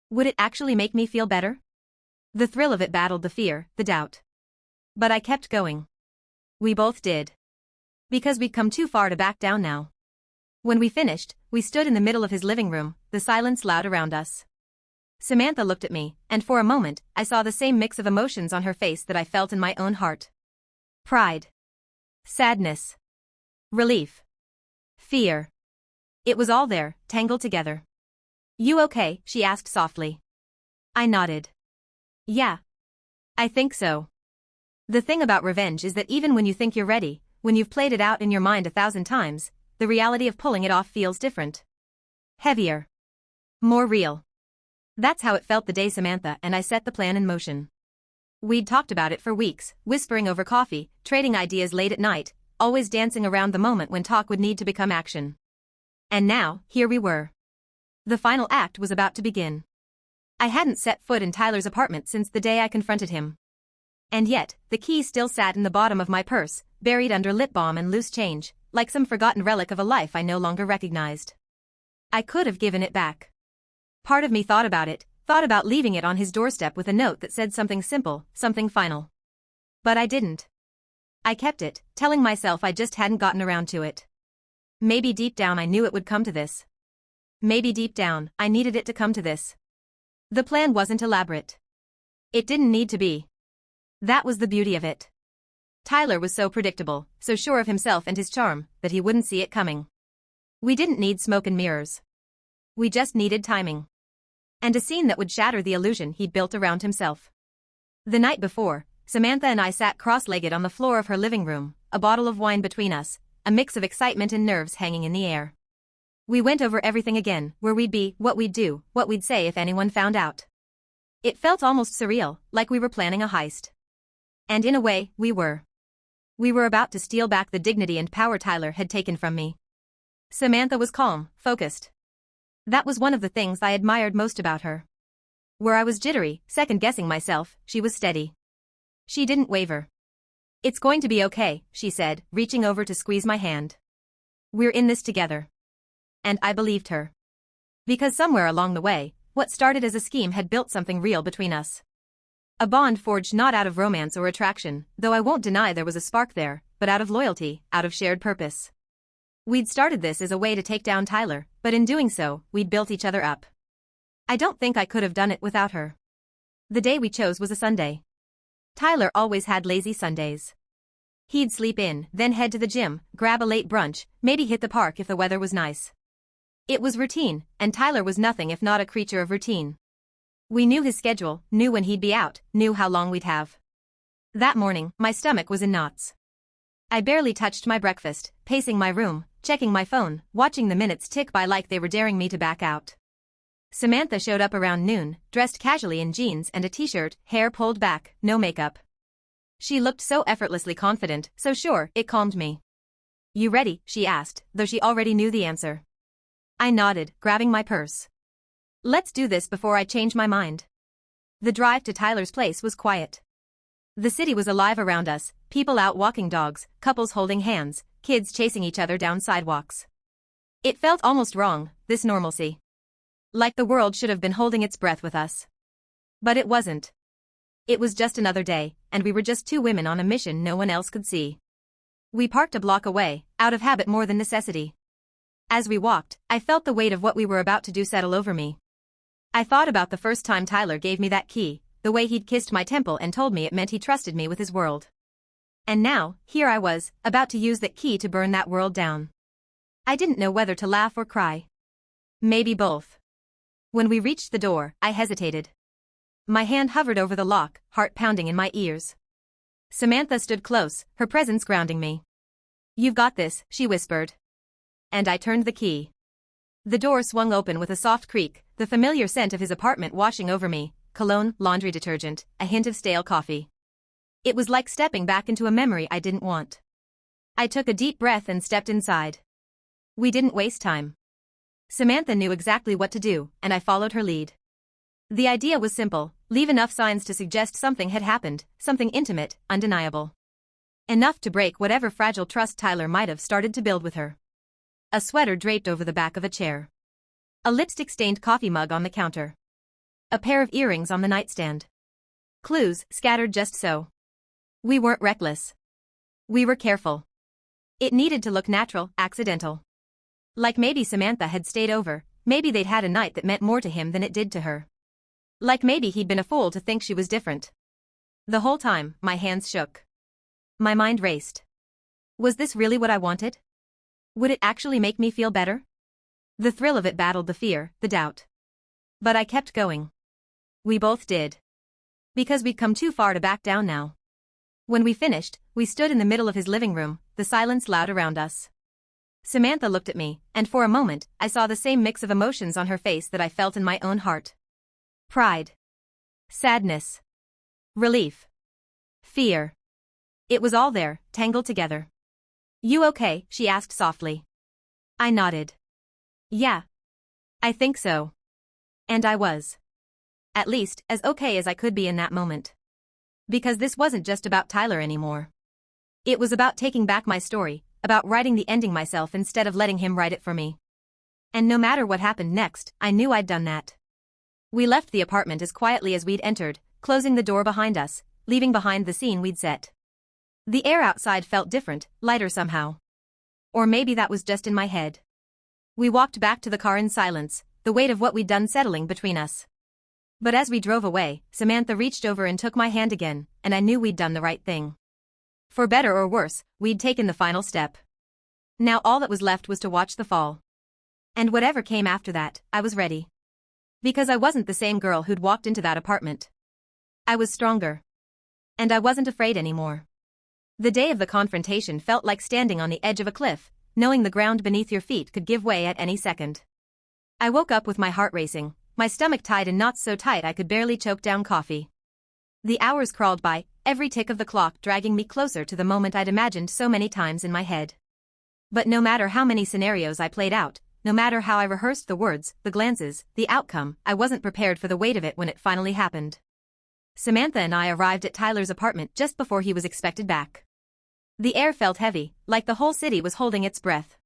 Would it actually make me feel better? The thrill of it battled the fear, the doubt. But I kept going. We both did. Because we'd come too far to back down now. When we finished, we stood in the middle of his living room, the silence loud around us. Samantha looked at me, and for a moment, I saw the same mix of emotions on her face that I felt in my own heart. Pride. Sadness. Relief. Fear. It was all there, tangled together. "You okay?" she asked softly. I nodded. "Yeah. I think so." The thing about revenge is that even when you think you're ready, when you've played it out in your mind 1,000 times, the reality of pulling it off feels different. Heavier. More real. That's how it felt the day Samantha and I set the plan in motion. We'd talked about it for weeks, whispering over coffee, trading ideas late at night, always dancing around the moment when talk would need to become action. And now, here we were. The final act was about to begin. I hadn't set foot in Tyler's apartment since the day I confronted him. And yet, the key still sat in the bottom of my purse, buried under lip balm and loose change, like some forgotten relic of a life I no longer recognized. I could have given it back. Part of me thought about leaving it on his doorstep with a note that said something simple, something final. But I didn't. I kept it, telling myself I just hadn't gotten around to it. Maybe deep down I knew it would come to this. Maybe deep down, I needed it to come to this. The plan wasn't elaborate. It didn't need to be. That was the beauty of it. Tyler was so predictable, so sure of himself and his charm, that he wouldn't see it coming. We didn't need smoke and mirrors. We just needed timing. And a scene that would shatter the illusion he'd built around himself. The night before, Samantha and I sat cross-legged on the floor of her living room, a bottle of wine between us, a mix of excitement and nerves hanging in the air. We went over everything again, where we'd be, what we'd do, what we'd say if anyone found out. It felt almost surreal, like we were planning a heist. And in a way, we were. We were about to steal back the dignity and power Tyler had taken from me. Samantha was calm, focused. That was one of the things I admired most about her. Where I was jittery, second-guessing myself, she was steady. She didn't waver. "It's going to be okay," she said, reaching over to squeeze my hand. "We're in this together." And I believed her. Because somewhere along the way, what started as a scheme had built something real between us. A bond forged not out of romance or attraction, though I won't deny there was a spark there, but out of loyalty, out of shared purpose. We'd started this as a way to take down Tyler, but in doing so, we'd built each other up. I don't think I could have done it without her. The day we chose was a Sunday. Tyler always had lazy Sundays. He'd sleep in, then head to the gym, grab a late brunch, maybe hit the park if the weather was nice. It was routine, and Tyler was nothing if not a creature of routine. We knew his schedule, knew when he'd be out, knew how long we'd have. That morning, my stomach was in knots. I barely touched my breakfast, pacing my room, checking my phone, watching the minutes tick by like they were daring me to back out. Samantha showed up around noon, dressed casually in jeans and a t-shirt, hair pulled back, no makeup. She looked so effortlessly confident, so sure, it calmed me. "You ready?" she asked, though she already knew the answer. I nodded, grabbing my purse. "Let's do this before I change my mind." The drive to Tyler's place was quiet. The city was alive around us, people out walking dogs, couples holding hands, kids chasing each other down sidewalks. It felt almost wrong, this normalcy. Like the world should have been holding its breath with us. But it wasn't. It was just another day, and we were just two women on a mission no one else could see. We parked a block away, out of habit more than necessity. As we walked, I felt the weight of what we were about to do settle over me. I thought about the first time Tyler gave me that key, the way he'd kissed my temple and told me it meant he trusted me with his world. And now, here I was, about to use that key to burn that world down. I didn't know whether to laugh or cry. Maybe both. When we reached the door, I hesitated. My hand hovered over the lock, heart pounding in my ears. Samantha stood close, her presence grounding me. "You've got this," she whispered. And I turned the key. The door swung open with a soft creak, the familiar scent of his apartment washing over me, cologne, laundry detergent, a hint of stale coffee. It was like stepping back into a memory I didn't want. I took a deep breath and stepped inside. We didn't waste time. Samantha knew exactly what to do, and I followed her lead. The idea was simple: leave enough signs to suggest something had happened, something intimate, undeniable. Enough to break whatever fragile trust Tyler might have started to build with her. A sweater draped over the back of a chair. A lipstick-stained coffee mug on the counter. A pair of earrings on the nightstand. Clues scattered just so. We weren't reckless. We were careful. It needed to look natural, accidental. Like maybe Samantha had stayed over, maybe they'd had a night that meant more to him than it did to her. Like maybe he'd been a fool to think she was different. The whole time, my hands shook. My mind raced. Was this really what I wanted? Would it actually make me feel better? The thrill of it battled the fear, the doubt. But I kept going. We both did. Because we'd come too far to back down now. When we finished, we stood in the middle of his living room, the silence loud around us. Samantha looked at me, and for a moment, I saw the same mix of emotions on her face that I felt in my own heart. Pride. Sadness. Relief. Fear. It was all there, tangled together. "You okay?" she asked softly. I nodded. "Yeah. I think so." And I was. At least, as okay as I could be in that moment. Because this wasn't just about Tyler anymore. It was about taking back my story, about writing the ending myself instead of letting him write it for me. And no matter what happened next, I knew I'd done that. We left the apartment as quietly as we'd entered, closing the door behind us, leaving behind the scene we'd set. The air outside felt different, lighter somehow. Or maybe that was just in my head. We walked back to the car in silence, the weight of what we'd done settling between us. But as we drove away, Samantha reached over and took my hand again, and I knew we'd done the right thing. For better or worse, we'd taken the final step. Now all that was left was to watch the fall. And whatever came after that, I was ready. Because I wasn't the same girl who'd walked into that apartment. I was stronger. And I wasn't afraid anymore. The day of the confrontation felt like standing on the edge of a cliff, knowing the ground beneath your feet could give way at any second. I woke up with my heart racing, my stomach tied in knots so tight I could barely choke down coffee. The hours crawled by, every tick of the clock dragging me closer to the moment I'd imagined so many times in my head. But no matter how many scenarios I played out, no matter how I rehearsed the words, the glances, the outcome, I wasn't prepared for the weight of it when it finally happened. Samantha and I arrived at Tyler's apartment just before he was expected back. The air felt heavy, like the whole city was holding its breath.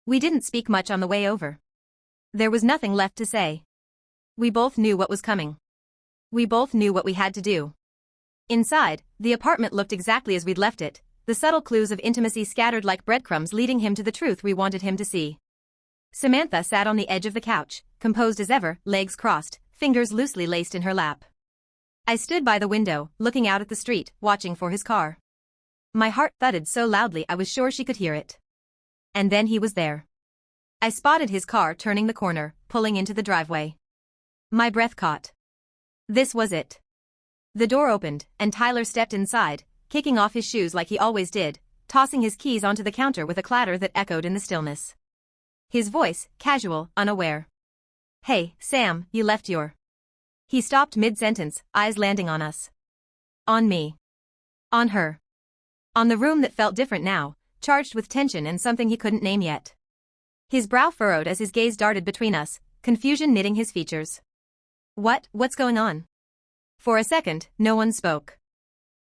We didn't speak much on the way over. There was nothing left to say. We both knew what was coming. We both knew what we had to do. Inside, the apartment looked exactly as we'd left it, the subtle clues of intimacy scattered like breadcrumbs leading him to the truth we wanted him to see. Samantha sat on the edge of the couch, composed as ever, legs crossed, fingers loosely laced in her lap. I stood by the window, looking out at the street, watching for his car. My heart thudded so loudly I was sure she could hear it. And then he was there. I spotted his car turning the corner, pulling into the driveway. My breath caught. This was it. The door opened, and Tyler stepped inside, kicking off his shoes like he always did, tossing his keys onto the counter with a clatter that echoed in the stillness. His voice, casual, unaware. "Hey, Sam, you left your..." He stopped mid-sentence, eyes landing on us. On me. On her. On the room that felt different now, charged with tension and something he couldn't name yet. His brow furrowed as his gaze darted between us, confusion knitting his features. What's going on?" For a second, no one spoke.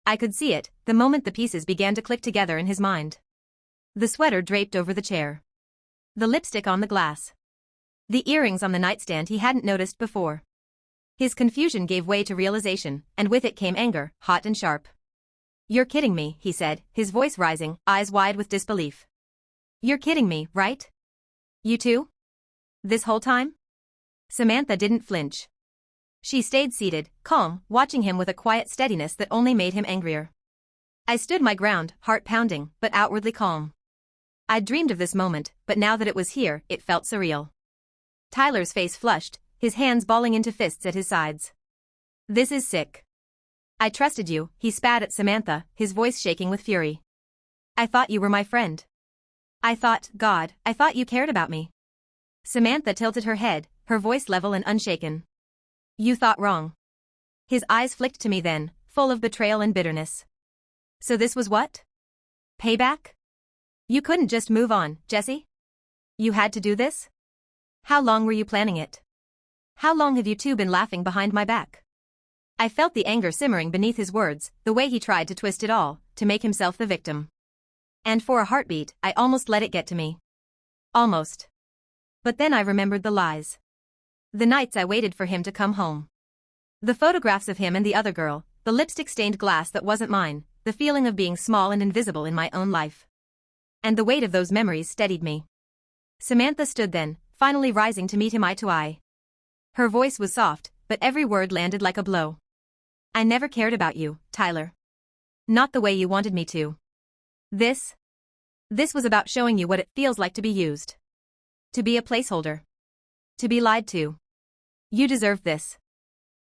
I could see it, the moment the pieces began to click together in his mind. The sweater draped over the chair. The lipstick on the glass. The earrings on the nightstand he hadn't noticed before. His confusion gave way to realization, and with it came anger, hot and sharp. "You're kidding me," he said, his voice rising, eyes wide with disbelief. "You're kidding me, right? You too? This whole time?" Samantha didn't flinch. She stayed seated, calm, watching him with a quiet steadiness that only made him angrier. I stood my ground, heart pounding, but outwardly calm. I'd dreamed of this moment, but now that it was here, it felt surreal. Tyler's face flushed, his hands balling into fists at his sides. "This is sick. I trusted you," he spat at Samantha, his voice shaking with fury. "I thought you were my friend. I thought you cared about me." Samantha tilted her head, her voice level and unshaken. "You thought wrong." His eyes flicked to me then, full of betrayal and bitterness. "So this was what? Payback? You couldn't just move on, Jesse? You had to do this? How long were you planning it? How long have you two been laughing behind my back?" I felt the anger simmering beneath his words, the way he tried to twist it all, to make himself the victim. And for a heartbeat, I almost let it get to me. Almost. But then I remembered the lies. The nights I waited for him to come home. The photographs of him and the other girl, the lipstick-stained glass that wasn't mine, the feeling of being small and invisible in my own life. And the weight of those memories steadied me. Samantha stood then, finally rising to meet him eye to eye. Her voice was soft, but every word landed like a blow. "I never cared about you, Tyler. Not the way you wanted me to. This was about showing you what it feels like to be used. To be a placeholder. To be lied to. You deserved this."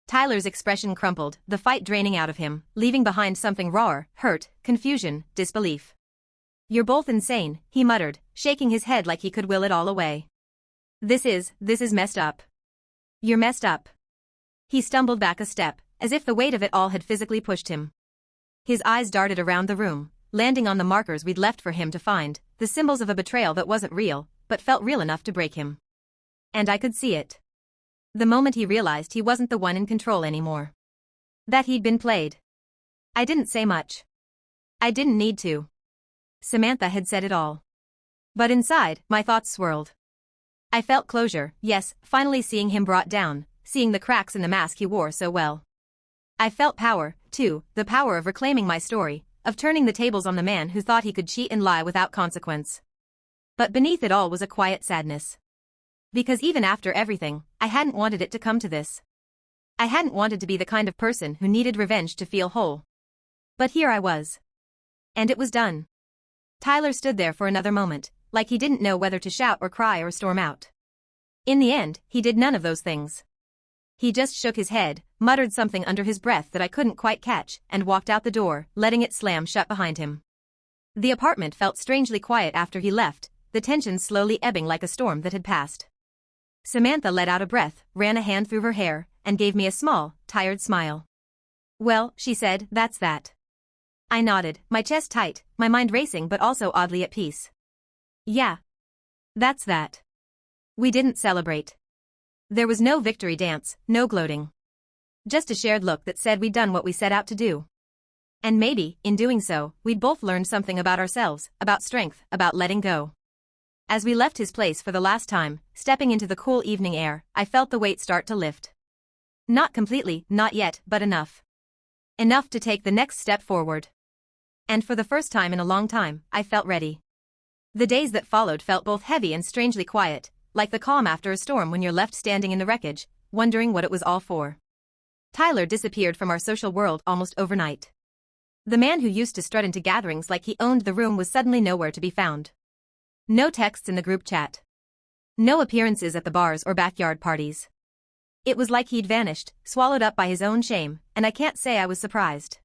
Tyler's expression crumpled, the fight draining out of him, leaving behind something rawer, hurt, confusion, disbelief. "You're both insane," he muttered, shaking his head like he could will it all away. This is messed up. You're messed up." He stumbled back a step, as if the weight of it all had physically pushed him. His eyes darted around the room, landing on the markers we'd left for him to find, the symbols of a betrayal that wasn't real, but felt real enough to break him. And I could see it. The moment he realized he wasn't the one in control anymore. That he'd been played. I didn't say much. I didn't need to. Samantha had said it all. But inside, my thoughts swirled. I felt closure, yes, finally seeing him brought down, seeing the cracks in the mask he wore so well. I felt power, too, the power of reclaiming my story, of turning the tables on the man who thought he could cheat and lie without consequence. But beneath it all was a quiet sadness. Because even after everything, I hadn't wanted it to come to this. I hadn't wanted to be the kind of person who needed revenge to feel whole. But here I was. And it was done. Tyler stood there for another moment, like he didn't know whether to shout or cry or storm out. In the end, he did none of those things. He just shook his head, muttered something under his breath that I couldn't quite catch, and walked out the door, letting it slam shut behind him. The apartment felt strangely quiet after he left, the tension slowly ebbing like a storm that had passed. Samantha let out a breath, ran a hand through her hair, and gave me a small, tired smile. "Well," she said, "that's that." I nodded, my chest tight, my mind racing but also oddly at peace. "Yeah. That's that." We didn't celebrate. There was no victory dance, no gloating. Just a shared look that said we'd done what we set out to do. And maybe, in doing so, we'd both learned something about ourselves, about strength, about letting go. As we left his place for the last time, stepping into the cool evening air, I felt the weight start to lift. Not completely, not yet, but enough. Enough to take the next step forward. And for the first time in a long time, I felt ready. The days that followed felt both heavy and strangely quiet, like the calm after a storm when you're left standing in the wreckage, wondering what it was all for. Tyler disappeared from our social world almost overnight. The man who used to strut into gatherings like he owned the room was suddenly nowhere to be found. No texts in the group chat. No appearances at the bars or backyard parties. It was like he'd vanished, swallowed up by his own shame, and I can't say I was surprised.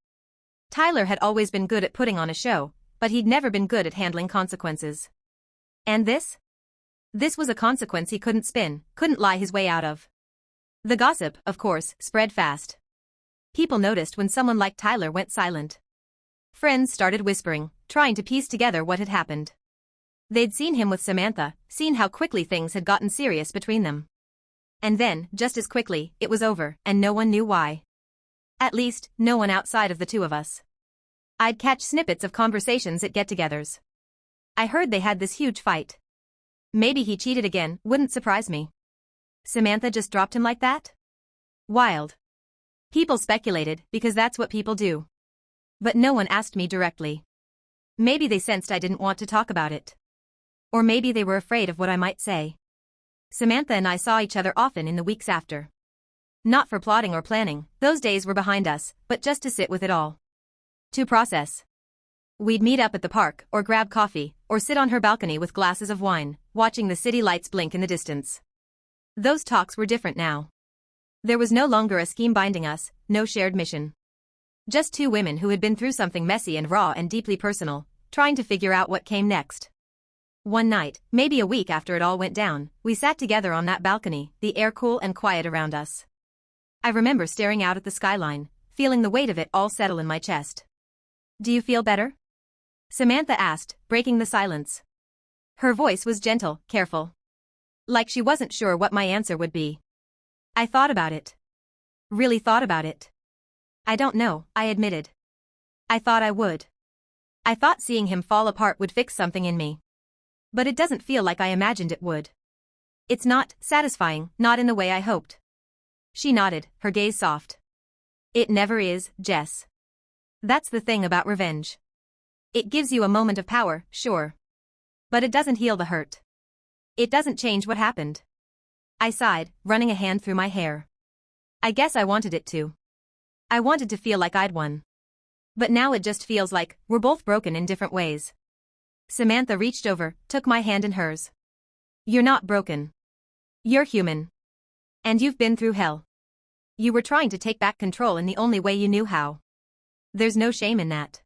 Tyler had always been good at putting on a show, but he'd never been good at handling consequences. And this? This was a consequence he couldn't spin, couldn't lie his way out of. The gossip, of course, spread fast. People noticed when someone like Tyler went silent. Friends started whispering, trying to piece together what had happened. They'd seen him with Samantha, seen how quickly things had gotten serious between them. And then, just as quickly, it was over, and no one knew why. At least, no one outside of the two of us. I'd catch snippets of conversations at get-togethers. I heard they had this huge fight. Maybe he cheated again, wouldn't surprise me. Samantha just dropped him like that? Wild. People speculated, because that's what people do. But no one asked me directly. Maybe they sensed I didn't want to talk about it. Or maybe they were afraid of what I might say. Samantha and I saw each other often in the weeks after. Not for plotting or planning, those days were behind us, but just to sit with it all. To process. We'd meet up at the park, or grab coffee, or sit on her balcony with glasses of wine, watching the city lights blink in the distance. Those talks were different now. There was no longer a scheme binding us, no shared mission. Just two women who had been through something messy and raw and deeply personal, trying to figure out what came next. One night, maybe a week after it all went down, we sat together on that balcony, the air cool and quiet around us. I remember staring out at the skyline, feeling the weight of it all settle in my chest. "Do you feel better?" Samantha asked, breaking the silence. Her voice was gentle, careful. Like she wasn't sure what my answer would be. I thought about it. Really thought about it. "I don't know," I admitted. I thought I would. I thought seeing him fall apart would fix something in me. But it doesn't feel like I imagined it would. It's not satisfying, not in the way I hoped. She nodded, her gaze soft. "It never is, Jess. That's the thing about revenge. It gives you a moment of power, sure. But it doesn't heal the hurt. It doesn't change what happened." I sighed, running a hand through my hair. I guess I wanted it to. I wanted to feel like I'd won. But now it just feels like we're both broken in different ways. Samantha reached over, took my hand in hers. "You're not broken. You're human. And you've been through hell. You were trying to take back control in the only way you knew how. There's no shame in that."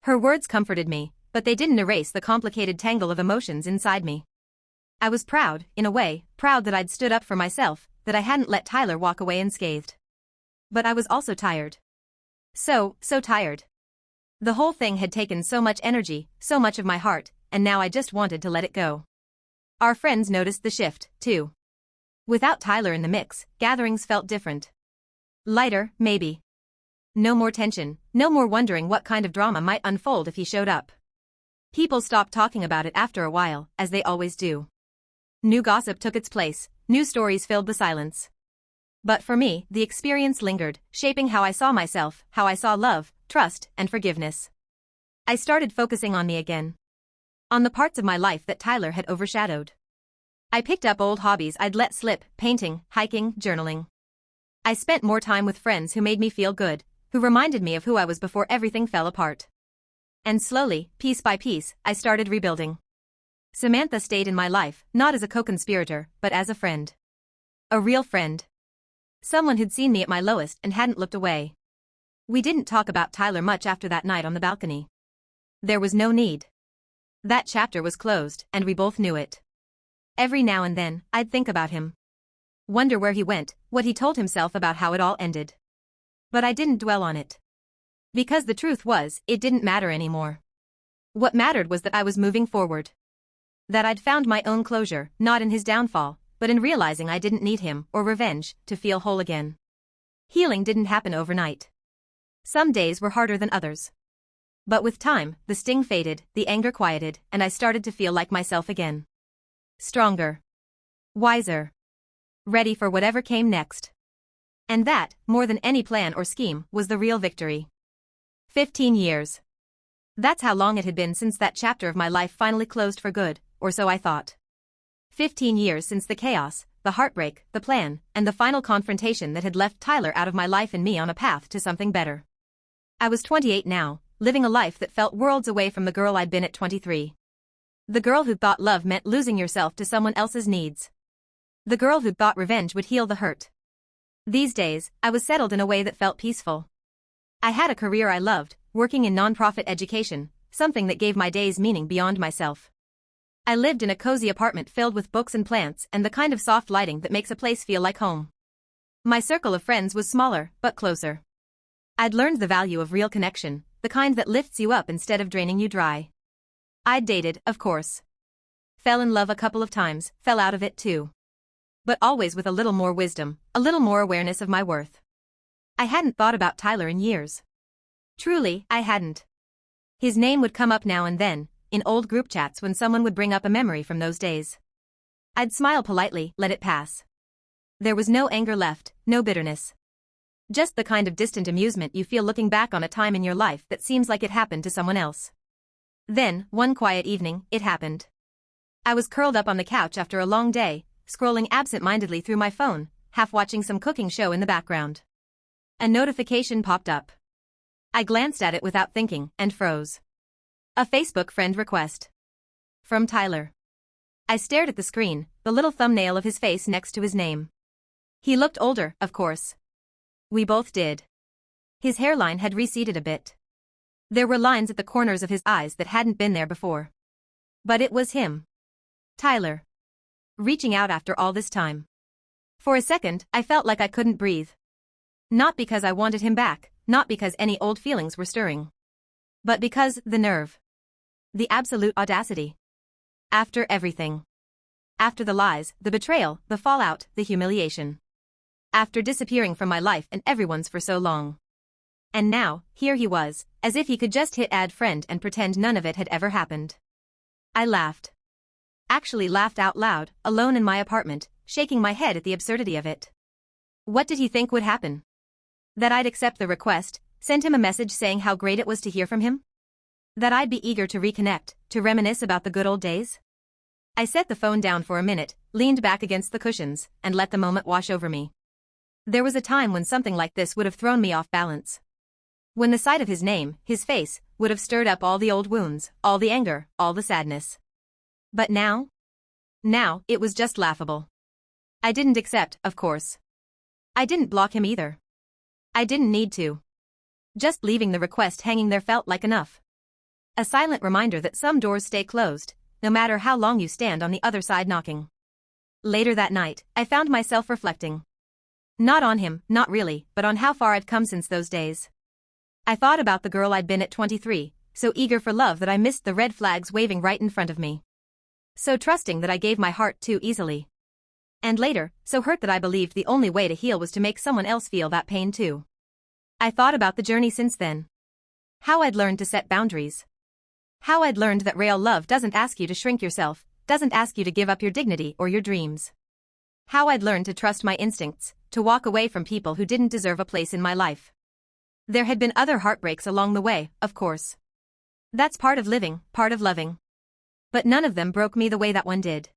Her words comforted me, but they didn't erase the complicated tangle of emotions inside me. I was proud, in a way, proud that I'd stood up for myself, that I hadn't let Tyler walk away unscathed. But I was also tired. So tired. The whole thing had taken so much energy, so much of my heart, and now I just wanted to let it go. Our friends noticed the shift, too. Without Tyler in the mix, gatherings felt different. Lighter, maybe. No more tension, no more wondering what kind of drama might unfold if he showed up. People stopped talking about it after a while, as they always do. New gossip took its place, new stories filled the silence. But for me, the experience lingered, shaping how I saw myself, how I saw love, trust, and forgiveness. I started focusing on me again. On the parts of my life that Tyler had overshadowed. I picked up old hobbies I'd let slip, painting, hiking, journaling. I spent more time with friends who made me feel good, who reminded me of who I was before everything fell apart. And slowly, piece by piece, I started rebuilding. Samantha stayed in my life, not as a co-conspirator, but as a friend. A real friend. Someone who'd seen me at my lowest and hadn't looked away. We didn't talk about Tyler much after that night on the balcony. There was no need. That chapter was closed, and we both knew it. Every now and then, I'd think about him. Wonder where he went, what he told himself about how it all ended. But I didn't dwell on it. Because the truth was, it didn't matter anymore. What mattered was that I was moving forward. That I'd found my own closure, not in his downfall, but in realizing I didn't need him, or revenge, to feel whole again. Healing didn't happen overnight. Some days were harder than others. But with time, the sting faded, the anger quieted, and I started to feel like myself again. Stronger. Wiser. Ready for whatever came next. And that, more than any plan or scheme, was the real victory. 15 years. That's how long it had been since that chapter of my life finally closed for good, or so I thought. 15 years since the chaos, the heartbreak, the plan, and the final confrontation that had left Tyler out of my life and me on a path to something better. I was 28 now, living a life that felt worlds away from the girl I'd been at 23. The girl who thought love meant losing yourself to someone else's needs. The girl who thought revenge would heal the hurt. These days, I was settled in a way that felt peaceful. I had a career I loved, working in nonprofit education, something that gave my days meaning beyond myself. I lived in a cozy apartment filled with books and plants and the kind of soft lighting that makes a place feel like home. My circle of friends was smaller, but closer. I'd learned the value of real connection, the kind that lifts you up instead of draining you dry. I'd dated, of course. Fell in love a couple of times, fell out of it too. But always with a little more wisdom, a little more awareness of my worth. I hadn't thought about Tyler in years. Truly, I hadn't. His name would come up now and then, in old group chats when someone would bring up a memory from those days. I'd smile politely, let it pass. There was no anger left, no bitterness. Just the kind of distant amusement you feel looking back on a time in your life that seems like it happened to someone else. Then, one quiet evening, it happened. I was curled up on the couch after a long day, scrolling absent-mindedly through my phone, half watching some cooking show in the background. A notification popped up. I glanced at it without thinking, and froze. A Facebook friend request. From Tyler. I stared at the screen, the little thumbnail of his face next to his name. He looked older, of course. We both did. His hairline had receded a bit. There were lines at the corners of his eyes that hadn't been there before. But it was him. Tyler. Reaching out after all this time. For a second, I felt like I couldn't breathe. Not because I wanted him back, not because any old feelings were stirring. But because, the nerve. The absolute audacity. After everything. After the lies, the betrayal, the fallout, the humiliation. After disappearing from my life and everyone's for so long. And now, here he was, as if he could just hit add friend and pretend none of it had ever happened. I laughed. Actually laughed out loud, alone in my apartment, shaking my head at the absurdity of it. What did he think would happen? That I'd accept the request, send him a message saying how great it was to hear from him? That I'd be eager to reconnect, to reminisce about the good old days? I set the phone down for a minute, leaned back against the cushions, and let the moment wash over me. There was a time when something like this would have thrown me off balance. When the sight of his name, his face, would have stirred up all the old wounds, all the anger, all the sadness. But now? Now, it was just laughable. I didn't accept, of course. I didn't block him either. I didn't need to. Just leaving the request hanging there felt like enough. A silent reminder that some doors stay closed, no matter how long you stand on the other side knocking. Later that night, I found myself reflecting. Not on him, not really, but on how far I'd come since those days. I thought about the girl I'd been at 23, so eager for love that I missed the red flags waving right in front of me. So trusting that I gave my heart too easily. And later, so hurt that I believed the only way to heal was to make someone else feel that pain too. I thought about the journey since then. How I'd learned to set boundaries. How I'd learned that real love doesn't ask you to shrink yourself, doesn't ask you to give up your dignity or your dreams. How I'd learned to trust my instincts, to walk away from people who didn't deserve a place in my life. There had been other heartbreaks along the way, of course. That's part of living, part of loving. But none of them broke me the way that one did.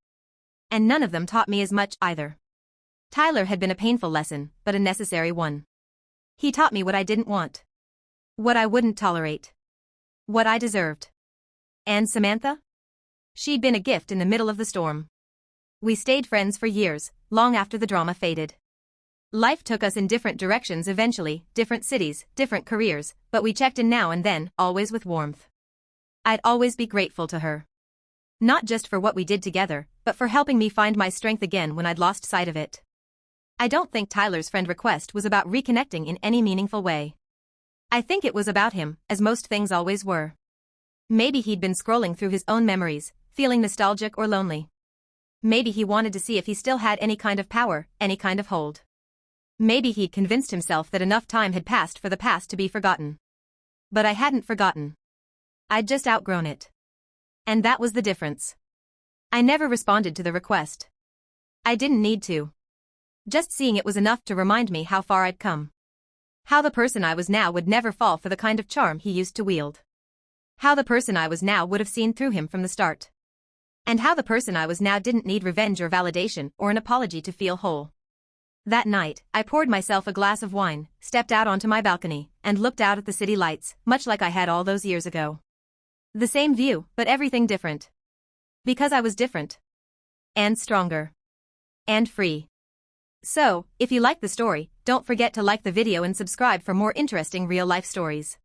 And none of them taught me as much, either. Tyler had been a painful lesson, but a necessary one. He taught me what I didn't want. What I wouldn't tolerate. What I deserved. And Samantha? She'd been a gift in the middle of the storm. We stayed friends for years, long after the drama faded. Life took us in different directions eventually, different cities, different careers, but we checked in now and then, always with warmth. I'd always be grateful to her. Not just for what we did together, but for helping me find my strength again when I'd lost sight of it. I don't think Tyler's friend request was about reconnecting in any meaningful way. I think it was about him, as most things always were. Maybe he'd been scrolling through his own memories, feeling nostalgic or lonely. Maybe he wanted to see if he still had any kind of power, any kind of hold. Maybe he'd convinced himself that enough time had passed for the past to be forgotten. But I hadn't forgotten. I'd just outgrown it. And that was the difference. I never responded to the request. I didn't need to. Just seeing it was enough to remind me how far I'd come. How the person I was now would never fall for the kind of charm he used to wield. How the person I was now would have seen through him from the start. And how the person I was now didn't need revenge or validation or an apology to feel whole. That night, I poured myself a glass of wine, stepped out onto my balcony, and looked out at the city lights, much like I had all those years ago. The same view, but everything different. Because I was different. And stronger. And free. So, if you like the story, don't forget to like the video and subscribe for more interesting real-life stories.